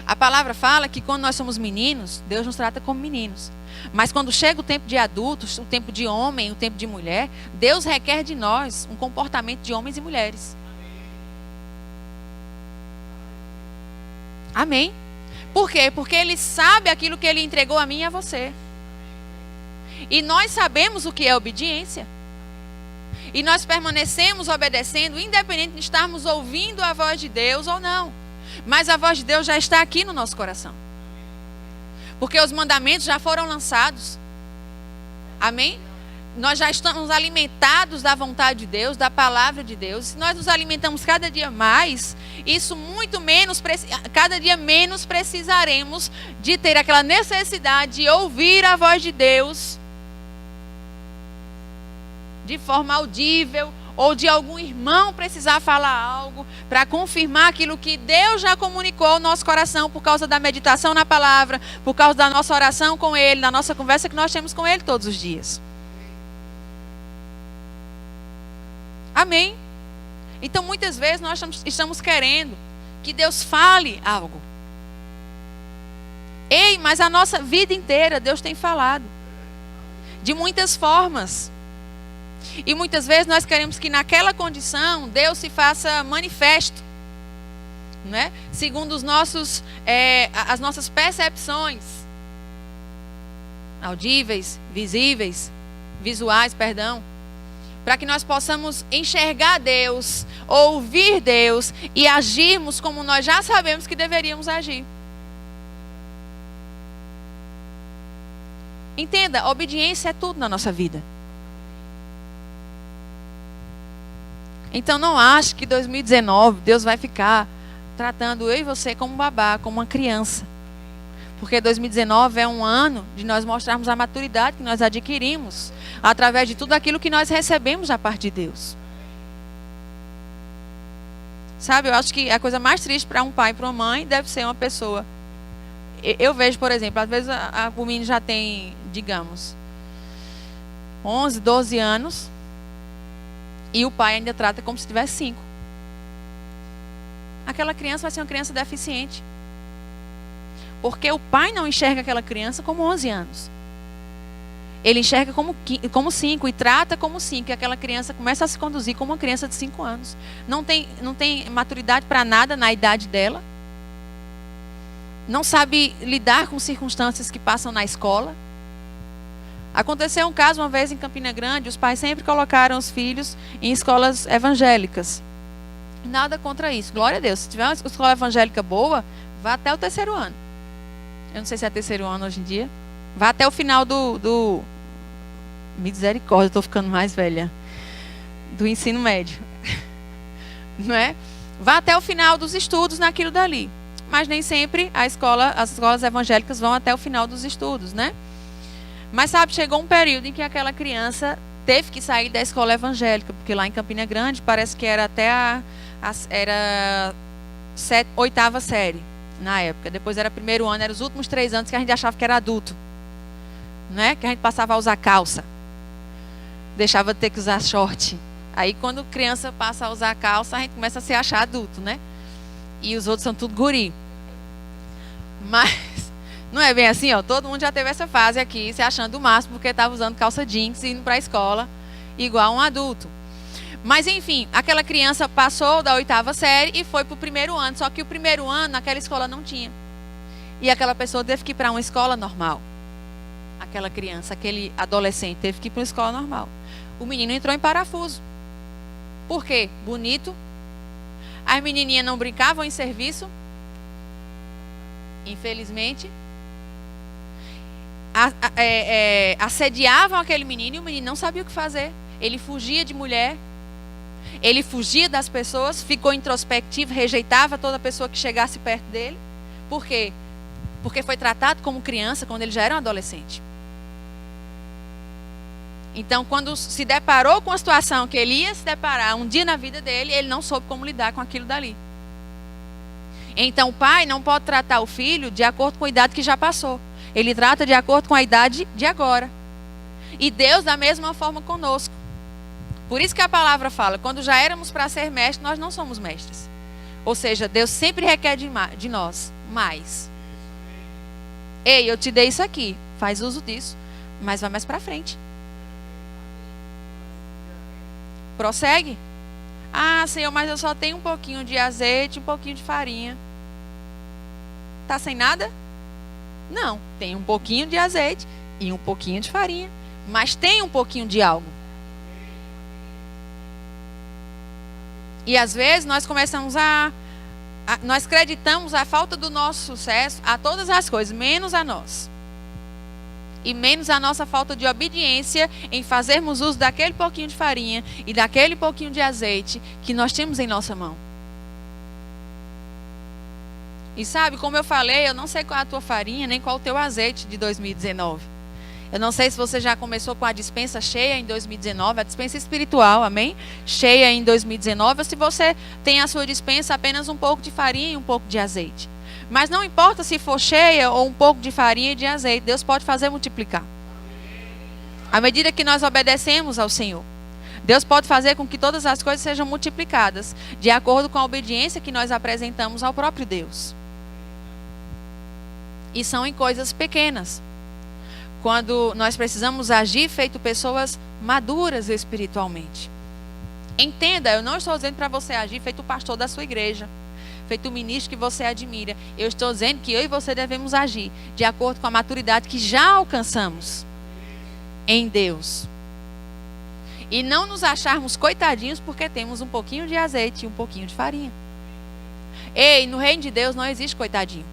A palavra fala que quando nós somos meninos, Deus nos trata como meninos. Mas quando chega o tempo de adultos, o tempo de homem, o tempo de mulher, Deus requer de nós um comportamento de homens e mulheres. Amém? Por quê? Porque Ele sabe aquilo que Ele entregou a mim e a você. E nós sabemos o que é obediência. E nós permanecemos obedecendo, independente de estarmos ouvindo a voz de Deus ou não. Mas a voz de Deus já está aqui no nosso coração. Porque os mandamentos já foram lançados. Amém? Nós já estamos alimentados da vontade de Deus, da palavra de Deus. Se nós nos alimentamos cada dia mais, isso muito menos, cada dia menos precisaremos de ter aquela necessidade de ouvir a voz de Deus de forma audível, ou de algum irmão precisar falar algo para confirmar aquilo que Deus já comunicou ao nosso coração por causa da meditação na palavra, por causa da nossa oração com Ele, da nossa conversa que nós temos com Ele todos os dias. Amém? Então muitas vezes nós estamos querendo que Deus fale algo. Ei, mas a nossa vida inteira Deus tem falado. De muitas formas. E muitas vezes nós queremos que naquela condição Deus se faça manifesto, né? Segundo as nossas percepções audíveis, visuais, para que nós possamos enxergar Deus, ouvir Deus e agirmos como nós já sabemos que deveríamos agir. Entenda, obediência é tudo na nossa vida. Então não ache que 2019 Deus vai ficar tratando eu e você como babá, como uma criança. Porque 2019 é um ano de nós mostrarmos a maturidade que nós adquirimos através de tudo aquilo que nós recebemos da parte de Deus. Sabe, eu acho que a coisa mais triste para um pai e para uma mãe deve ser uma pessoa. Eu vejo, por exemplo, às vezes o menino já tem, digamos, 11, 12 anos. E o pai ainda trata como se tivesse 5. Aquela criança vai ser uma criança deficiente. Porque o pai não enxerga aquela criança como 11 anos. Ele enxerga como 5 e trata como 5. E aquela criança começa a se conduzir como uma criança de 5 anos. Não tem maturidade para nada na idade dela. Não sabe lidar com circunstâncias que passam na escola. Aconteceu um caso uma vez em Campina Grande, os pais sempre colocaram os filhos em escolas evangélicas. Nada contra isso, glória a Deus. Se tiver uma escola evangélica boa, vá até o 3º ano. Eu não sei se é terceiro ano hoje em dia. Vá até o final do misericórdia, eu estou ficando mais velha. Do ensino médio. Não é? Vá até o final dos estudos naquilo dali. Mas nem sempre as escolas evangélicas vão até o final dos estudos, né? Mas sabe, chegou um período em que aquela criança teve que sair da escola evangélica, porque lá em Campina Grande parece que era até era oitava série na época. Depois era primeiro ano, eram os últimos 3 anos que a gente achava que era adulto, né? Que a gente passava a usar calça, deixava de ter que usar short. Aí quando criança passa a usar calça, a gente começa a se achar adulto, né? E os outros são tudo guri. Mas não é bem assim, ó. Todo mundo já teve essa fase aqui, se achando o máximo porque estava usando calça jeans e indo para a escola igual um adulto. Mas enfim, aquela criança passou da oitava série e foi para o primeiro ano. Só que o primeiro ano naquela escola não tinha. E aquela pessoa teve que ir para uma escola normal. Aquela criança, aquele adolescente teve que ir para uma escola normal. O menino entrou em parafuso. Por quê? Bonito. As menininhas não brincavam em serviço. Infelizmente. Assediavam aquele menino e o menino não sabia o que fazer. Ele fugia de mulher. Ele fugia das pessoas. Ficou introspectivo, rejeitava toda pessoa que chegasse perto dele. Por quê? Porque foi tratado como criança quando ele já era um adolescente. Então, quando se deparou com a situação que ele ia se deparar um dia na vida dele, ele não soube como lidar com aquilo dali. Então, o pai não pode tratar o filho de acordo com a idade que já passou. Ele trata de acordo com a idade de agora. E Deus da mesma forma conosco. Por isso que a palavra fala, quando já éramos para ser mestres, nós não somos mestres. Ou seja, Deus sempre requer de nós mais. Ei, eu te dei isso aqui, faz uso disso, mas vai mais para frente. Prossegue. Ah, Senhor, mas eu só tenho um pouquinho de azeite, um pouquinho de farinha. Tá sem nada? Não, tem um pouquinho de azeite e um pouquinho de farinha. Mas tem um pouquinho de algo. E às vezes nós começamos nós acreditamos a falta do nosso sucesso a todas as coisas, menos a nós. E menos a nossa falta de obediência em fazermos uso daquele pouquinho de farinha e daquele pouquinho de azeite que nós temos em nossa mão. E sabe, como eu falei, eu não sei qual é a tua farinha, nem qual é o teu azeite de 2019. Eu não sei se você já começou com a dispensa cheia em 2019, a dispensa espiritual, amém? Cheia em 2019, ou se você tem a sua dispensa apenas um pouco de farinha e um pouco de azeite. Mas não importa se for cheia ou um pouco de farinha e de azeite, Deus pode fazer multiplicar. À medida que nós obedecemos ao Senhor, Deus pode fazer com que todas as coisas sejam multiplicadas, de acordo com a obediência que nós apresentamos ao próprio Deus. E são em coisas pequenas. Quando nós precisamos agir feito pessoas maduras espiritualmente. Entenda, eu não estou dizendo para você agir feito o pastor da sua igreja, feito o ministro que você admira. Eu estou dizendo que eu e você devemos agir de acordo com a maturidade que já alcançamos em Deus. E não nos acharmos coitadinhos porque temos um pouquinho de azeite e um pouquinho de farinha. Ei, no reino de Deus não existe coitadinho.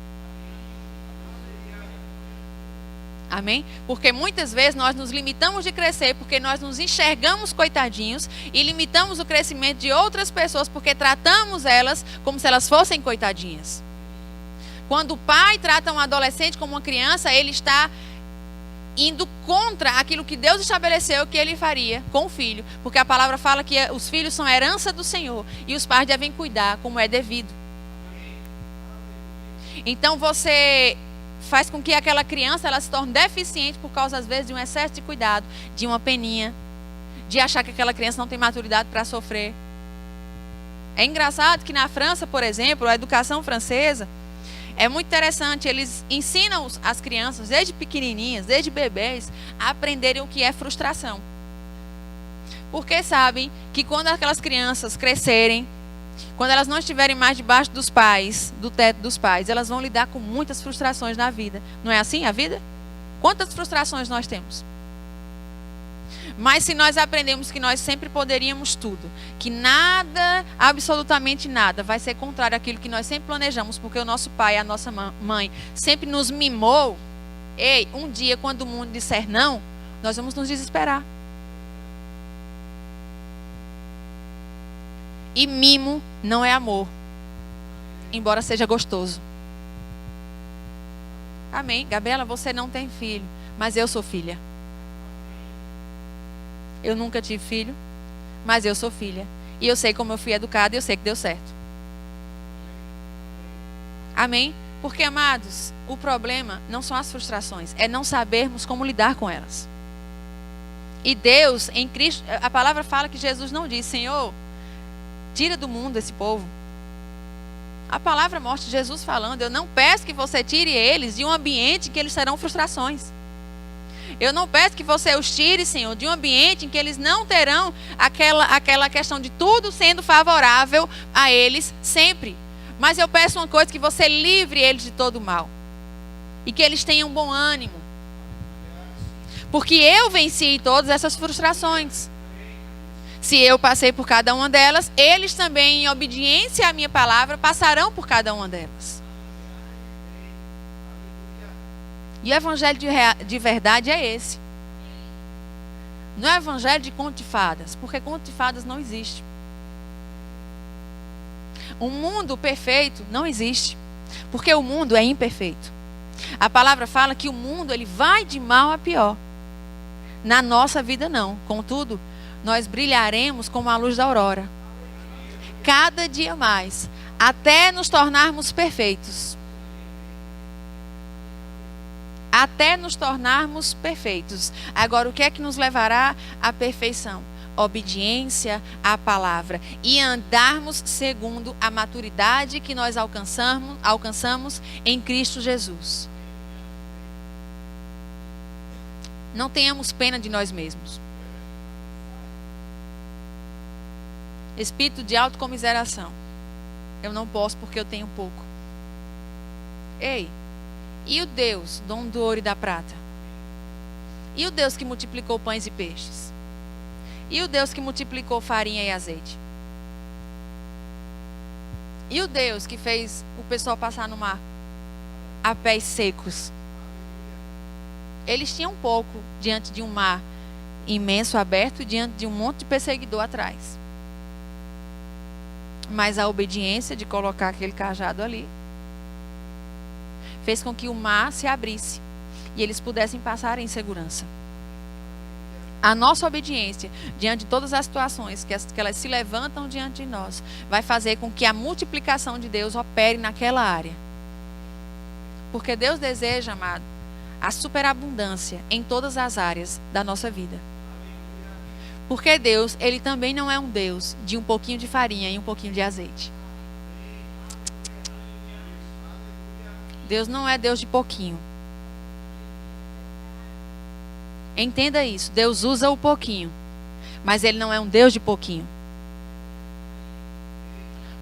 Amém? Porque muitas vezes nós nos limitamos de crescer porque nós nos enxergamos coitadinhos e limitamos o crescimento de outras pessoas porque tratamos elas como se elas fossem coitadinhas. Quando o pai trata um adolescente como uma criança, ele está indo contra aquilo que Deus estabeleceu que ele faria com o filho. Porque a palavra fala que os filhos são a herança do Senhor e os pais devem cuidar como é devido. Então você faz com que aquela criança ela se torne deficiente por causa, às vezes, de um excesso de cuidado, de uma peninha, de achar que aquela criança não tem maturidade para sofrer. É engraçado que na França, por exemplo, a educação francesa é muito interessante. Eles ensinam as crianças, desde pequenininhas, desde bebês, a aprenderem o que é frustração. Porque sabem que quando aquelas crianças crescerem, quando elas não estiverem mais debaixo dos pais, do teto dos pais, elas vão lidar com muitas frustrações na vida. Não é assim a vida? Quantas frustrações nós temos? Mas se nós aprendemos que nós sempre poderíamos tudo, que nada, absolutamente nada, vai ser contrário àquilo que nós sempre planejamos, porque o nosso pai, a nossa mãe, sempre nos mimou. Ei, um dia, quando o mundo disser não, nós vamos nos desesperar. E mimo não é amor, embora seja gostoso. Amém? Gabriela, você não tem filho, mas eu sou filha. Eu nunca tive filho, mas eu sou filha. E eu sei como eu fui educada e eu sei que deu certo. Amém? Porque, amados, o problema não são as frustrações, é não sabermos como lidar com elas. E Deus, em Cristo, a palavra fala que Jesus não diz: Senhor, tira do mundo esse povo. A palavra mostra Jesus falando: eu não peço que você tire eles de um ambiente em que eles serão frustrações. Eu não peço que você os tire, Senhor, de um ambiente em que eles não terão aquela questão de tudo sendo favorável a eles sempre. Mas eu peço uma coisa: que você livre eles de todo o mal. E que eles tenham bom ânimo. Porque eu venci todas essas frustrações. Se eu passei por cada uma delas, eles também, em obediência à minha palavra, passarão por cada uma delas. E o evangelho de verdade é esse. Não é evangelho de conto de fadas, porque conto de fadas não existe. Um mundo perfeito não existe, porque o mundo é imperfeito. A palavra fala que o mundo ele vai de mal a pior. Na nossa vida não. Contudo, nós brilharemos como a luz da aurora. Cada dia mais, até nos tornarmos perfeitos. Até nos tornarmos perfeitos. Agora, o que é que nos levará à perfeição? Obediência à palavra. E andarmos segundo a maturidade que nós alcançamos em Cristo Jesus. Não tenhamos pena de nós mesmos. Espírito de autocomiseração. Eu não posso porque eu tenho pouco. Ei, e o Deus, dono do ouro e da prata? E o Deus que multiplicou pães e peixes? E o Deus que multiplicou farinha e azeite? E o Deus que fez o pessoal passar no mar a pés secos? Eles tinham pouco diante de um mar imenso aberto, diante de um monte de perseguidor atrás. Mas a obediência de colocar aquele cajado ali fez com que o mar se abrisse e eles pudessem passar em segurança. A nossa obediência diante de todas as situações que elas se levantam diante de nós vai fazer com que a multiplicação de Deus opere naquela área. Porque Deus deseja, amado, a superabundância em todas as áreas da nossa vida. Porque Deus, Ele também não é um Deus de um pouquinho de farinha e um pouquinho de azeite. Deus não é Deus de pouquinho. Entenda isso. Deus usa o pouquinho. Mas Ele não é um Deus de pouquinho.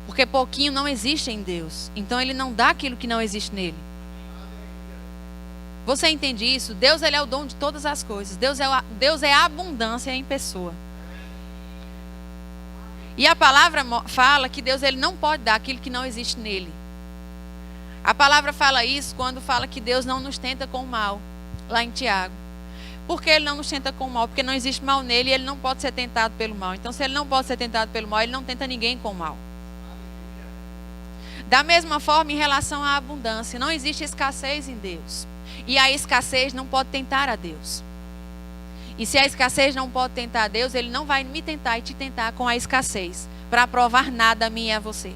Porque pouquinho não existe em Deus. Então Ele não dá aquilo que não existe nele. Você entende isso? Deus ele é o dono de todas as coisas. Deus é a abundância em pessoa. E a palavra fala que Deus ele não pode dar aquilo que não existe nele. A palavra fala isso quando fala que Deus não nos tenta com o mal, lá em Tiago. Por que Ele não nos tenta com o mal? Porque não existe mal nele e Ele não pode ser tentado pelo mal. Então, se Ele não pode ser tentado pelo mal, Ele não tenta ninguém com o mal. Da mesma forma, em relação à abundância, não existe escassez em Deus. E a escassez não pode tentar a Deus. E se a escassez não pode tentar a Deus, Ele não vai me tentar e te tentar com a escassez, para provar nada a mim e a você.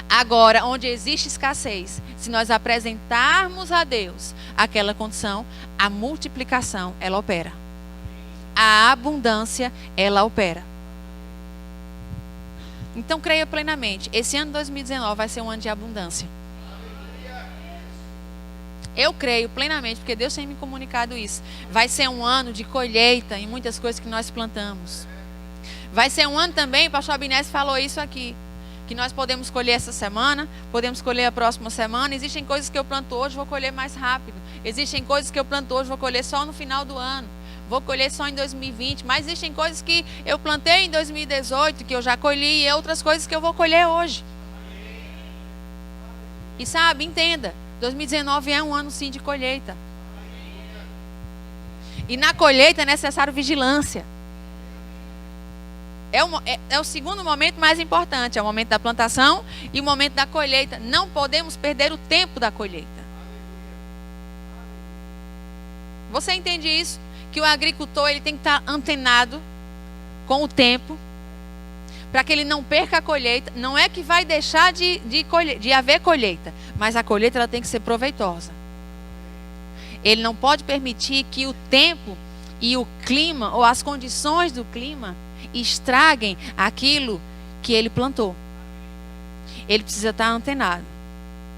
Agora, onde existe escassez, se nós apresentarmos a Deus aquela condição, a multiplicação, ela opera. A abundância, ela opera. Então, creia plenamente. Esse ano 2019 vai ser um ano de abundância. Eu creio plenamente, porque Deus tem me comunicado isso. Vai ser um ano de colheita em muitas coisas que nós plantamos. Vai ser um ano também, o pastor Abinés falou isso aqui, que nós podemos colher essa semana, podemos colher a próxima semana. Existem coisas que eu planto hoje, vou colher mais rápido. Existem coisas que eu planto hoje, vou colher só no final do ano. vou colher só em 2020. Mas existem coisas que eu plantei em 2018, que eu já colhi, e outras coisas que eu vou colher hoje. E sabe, entenda, 2019 é um ano sim de colheita. E na colheita é necessário vigilância. É o segundo momento mais importante. É o momento da plantação e o momento da colheita. Não podemos perder o tempo da colheita. Você entende isso? Que o agricultor ele tem que estar antenado com o tempo, para que ele não perca a colheita. Não é que vai deixar de haver colheita, mas a colheita ela tem que ser proveitosa. Ele não pode permitir que o tempo e o clima, ou as condições do clima, estraguem aquilo que ele plantou. Ele precisa estar antenado.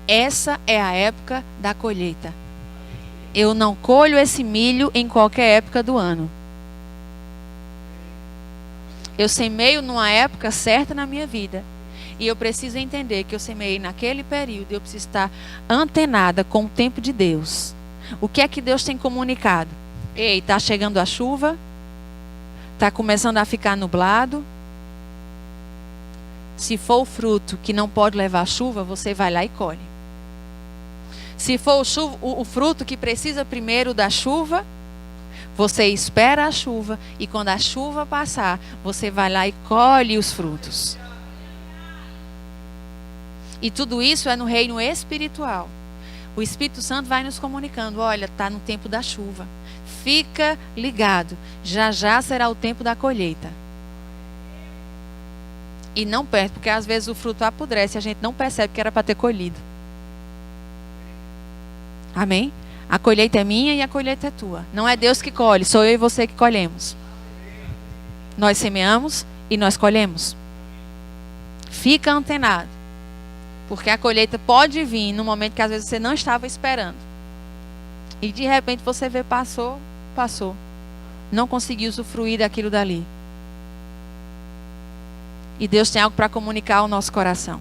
Essa é a época da colheita. Eu não colho esse milho em qualquer época do ano. Eu semeio numa época certa na minha vida. E eu preciso entender que eu semeei naquele período. Eu preciso estar antenada com o tempo de Deus. O que é que Deus tem comunicado? Ei, está chegando a chuva? Está começando a ficar nublado? Se for o fruto que não pode levar chuva, você vai lá e colhe. Se for o fruto que precisa primeiro da chuva, você espera a chuva. E quando a chuva passar, você vai lá e colhe os frutos. E tudo isso é no reino espiritual. O Espírito Santo vai nos comunicando. Olha, está no tempo da chuva. Fica ligado. Já já será o tempo da colheita. E não perde, porque às vezes o fruto apodrece e a gente não percebe que era para ter colhido. Amém? A colheita é minha e a colheita é tua. Não é Deus que colhe, sou eu e você que colhemos. Nós semeamos e nós colhemos. Fica antenado. Porque a colheita pode vir no momento que às vezes você não estava esperando. E de repente você vê, passou. Não conseguiu usufruir daquilo dali. E Deus tem algo para comunicar ao nosso coração.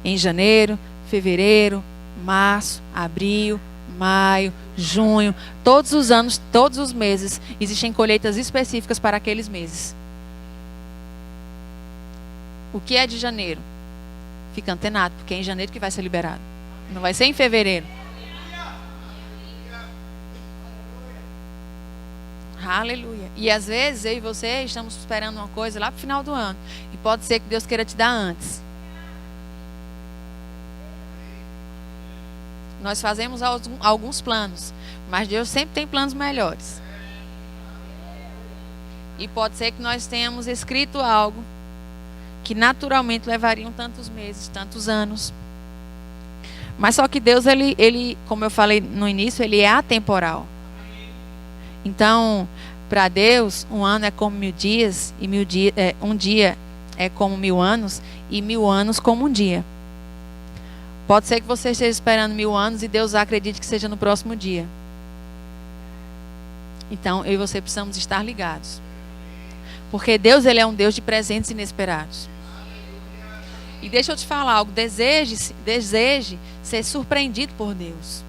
Em janeiro, fevereiro, março, abril, maio, junho, todos os anos, todos os meses, existem colheitas específicas para aqueles meses. O que é de janeiro? Fica antenado, porque é em janeiro que vai ser liberado. Não vai ser em fevereiro. Aleluia. E às vezes eu e você estamos esperando uma coisa lá para o final do ano. E pode ser que Deus queira te dar antes. Nós fazemos alguns planos, mas Deus sempre tem planos melhores. E pode ser que nós tenhamos escrito algo que naturalmente levariam tantos meses, tantos anos. Mas só que Deus, ele, como eu falei no início, ele é atemporal. Então, para Deus, um ano é como 1000 dias, e um dia é como 1000 anos, e 1000 anos como um dia. Pode ser que você esteja esperando 1000 anos e Deus acredite que seja no próximo dia. Então, eu e você precisamos estar ligados. Porque Deus, ele é um Deus de presentes inesperados. E deixa eu te falar algo, deseje ser surpreendido por Deus.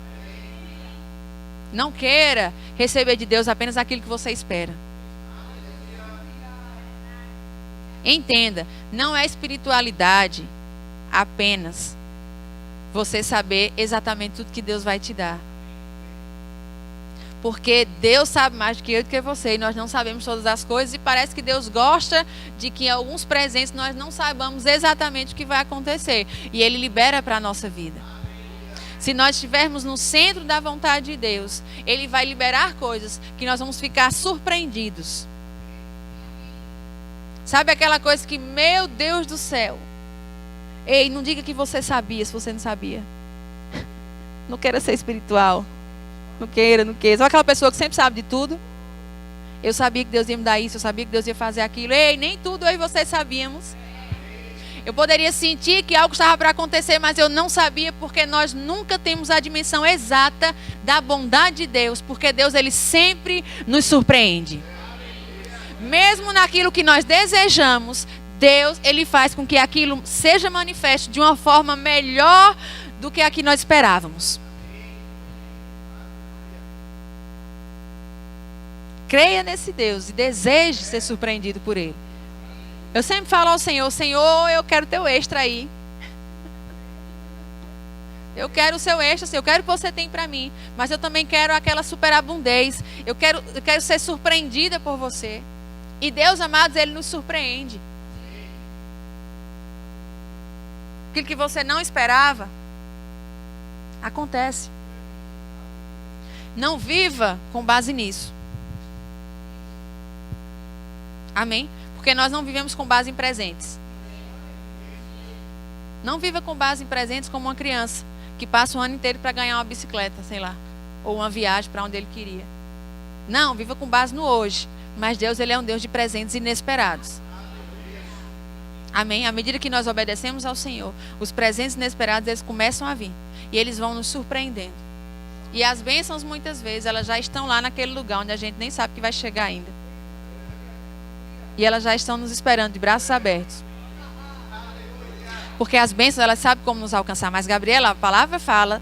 Não queira receber de Deus apenas aquilo que você espera. Entenda, não é espiritualidade apenas você saber exatamente tudo que Deus vai te dar. Porque Deus sabe mais do que eu e do que você. E nós não sabemos todas as coisas. E parece que Deus gosta de que em alguns presentes nós não saibamos exatamente o que vai acontecer. E Ele libera para a nossa vida. Se nós estivermos no centro da vontade de Deus, Ele vai liberar coisas que nós vamos ficar surpreendidos. Sabe aquela coisa que, meu Deus do céu. Ei, não diga que você sabia se você não sabia. Não queira ser espiritual. Não queira. Sabe aquela pessoa que sempre sabe de tudo? Eu sabia que Deus ia me dar isso, eu sabia que Deus ia fazer aquilo. Ei, nem tudo eu e você sabíamos. Eu poderia sentir que algo estava para acontecer, mas eu não sabia, porque nós nunca temos a dimensão exata da bondade de Deus, porque Deus, ele sempre nos surpreende. Mesmo naquilo que nós desejamos, Deus, ele faz com que aquilo seja manifesto de uma forma melhor do que a que nós esperávamos. Creia nesse Deus e deseje ser surpreendido por Ele. Eu sempre falo ao Senhor, Senhor, eu quero teu extra aí. Eu quero o seu extra, eu quero o que você tem para mim. Mas eu também quero aquela superabundez. Eu quero ser surpreendida por você. E Deus, amados, Ele nos surpreende. Aquilo que você não esperava, acontece. Não viva com base nisso. Amém? Porque nós não vivemos com base em presentes. Não viva com base em presentes como uma criança que passa o ano inteiro para ganhar uma bicicleta, sei lá, ou uma viagem para onde ele queria. Não, viva com base no hoje. Mas Deus, Ele é um Deus de presentes inesperados. Amém? À medida que nós obedecemos ao Senhor, os presentes inesperados, eles começam a vir. E eles vão nos surpreendendo. E as bênçãos, muitas vezes, elas já estão lá naquele lugar onde a gente nem sabe que vai chegar ainda. E elas já estão nos esperando de braços abertos. Porque as bênçãos, elas sabem como nos alcançar. Mas, Gabriela, a palavra fala,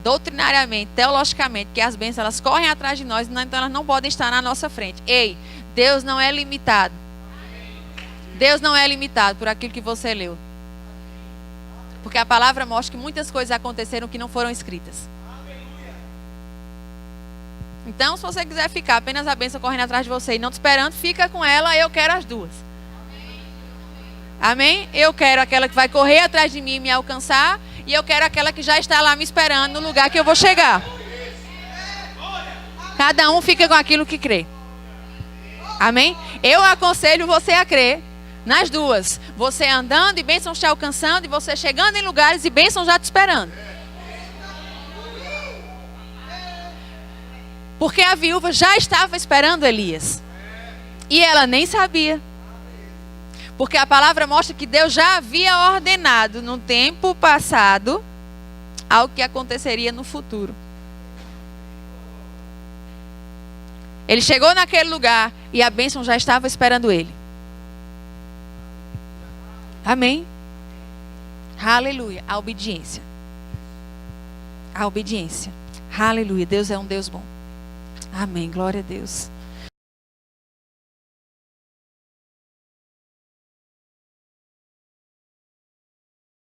doutrinariamente, teologicamente, que as bênçãos, elas correm atrás de nós, então elas não podem estar na nossa frente. Ei, Deus não é limitado. Deus não é limitado por aquilo que você leu. Porque a palavra mostra que muitas coisas aconteceram que não foram escritas. Então, se você quiser ficar apenas a bênção correndo atrás de você e não te esperando, fica com ela, eu quero as duas. Amém? Eu quero aquela que vai correr atrás de mim e me alcançar, e eu quero aquela que já está lá me esperando no lugar que eu vou chegar. Cada um fica com aquilo que crê. Amém? Eu aconselho você a crer nas duas. Você andando e bênçãos te alcançando, e você chegando em lugares e bênçãos já te esperando. Porque a viúva já estava esperando Elias. E ela nem sabia. Porque a palavra mostra que Deus já havia ordenado no tempo passado algo que aconteceria no futuro. Ele chegou naquele lugar e a bênção já estava esperando ele. Amém? Aleluia. A obediência. A obediência. Aleluia. Deus é um Deus bom. Amém. Glória a Deus.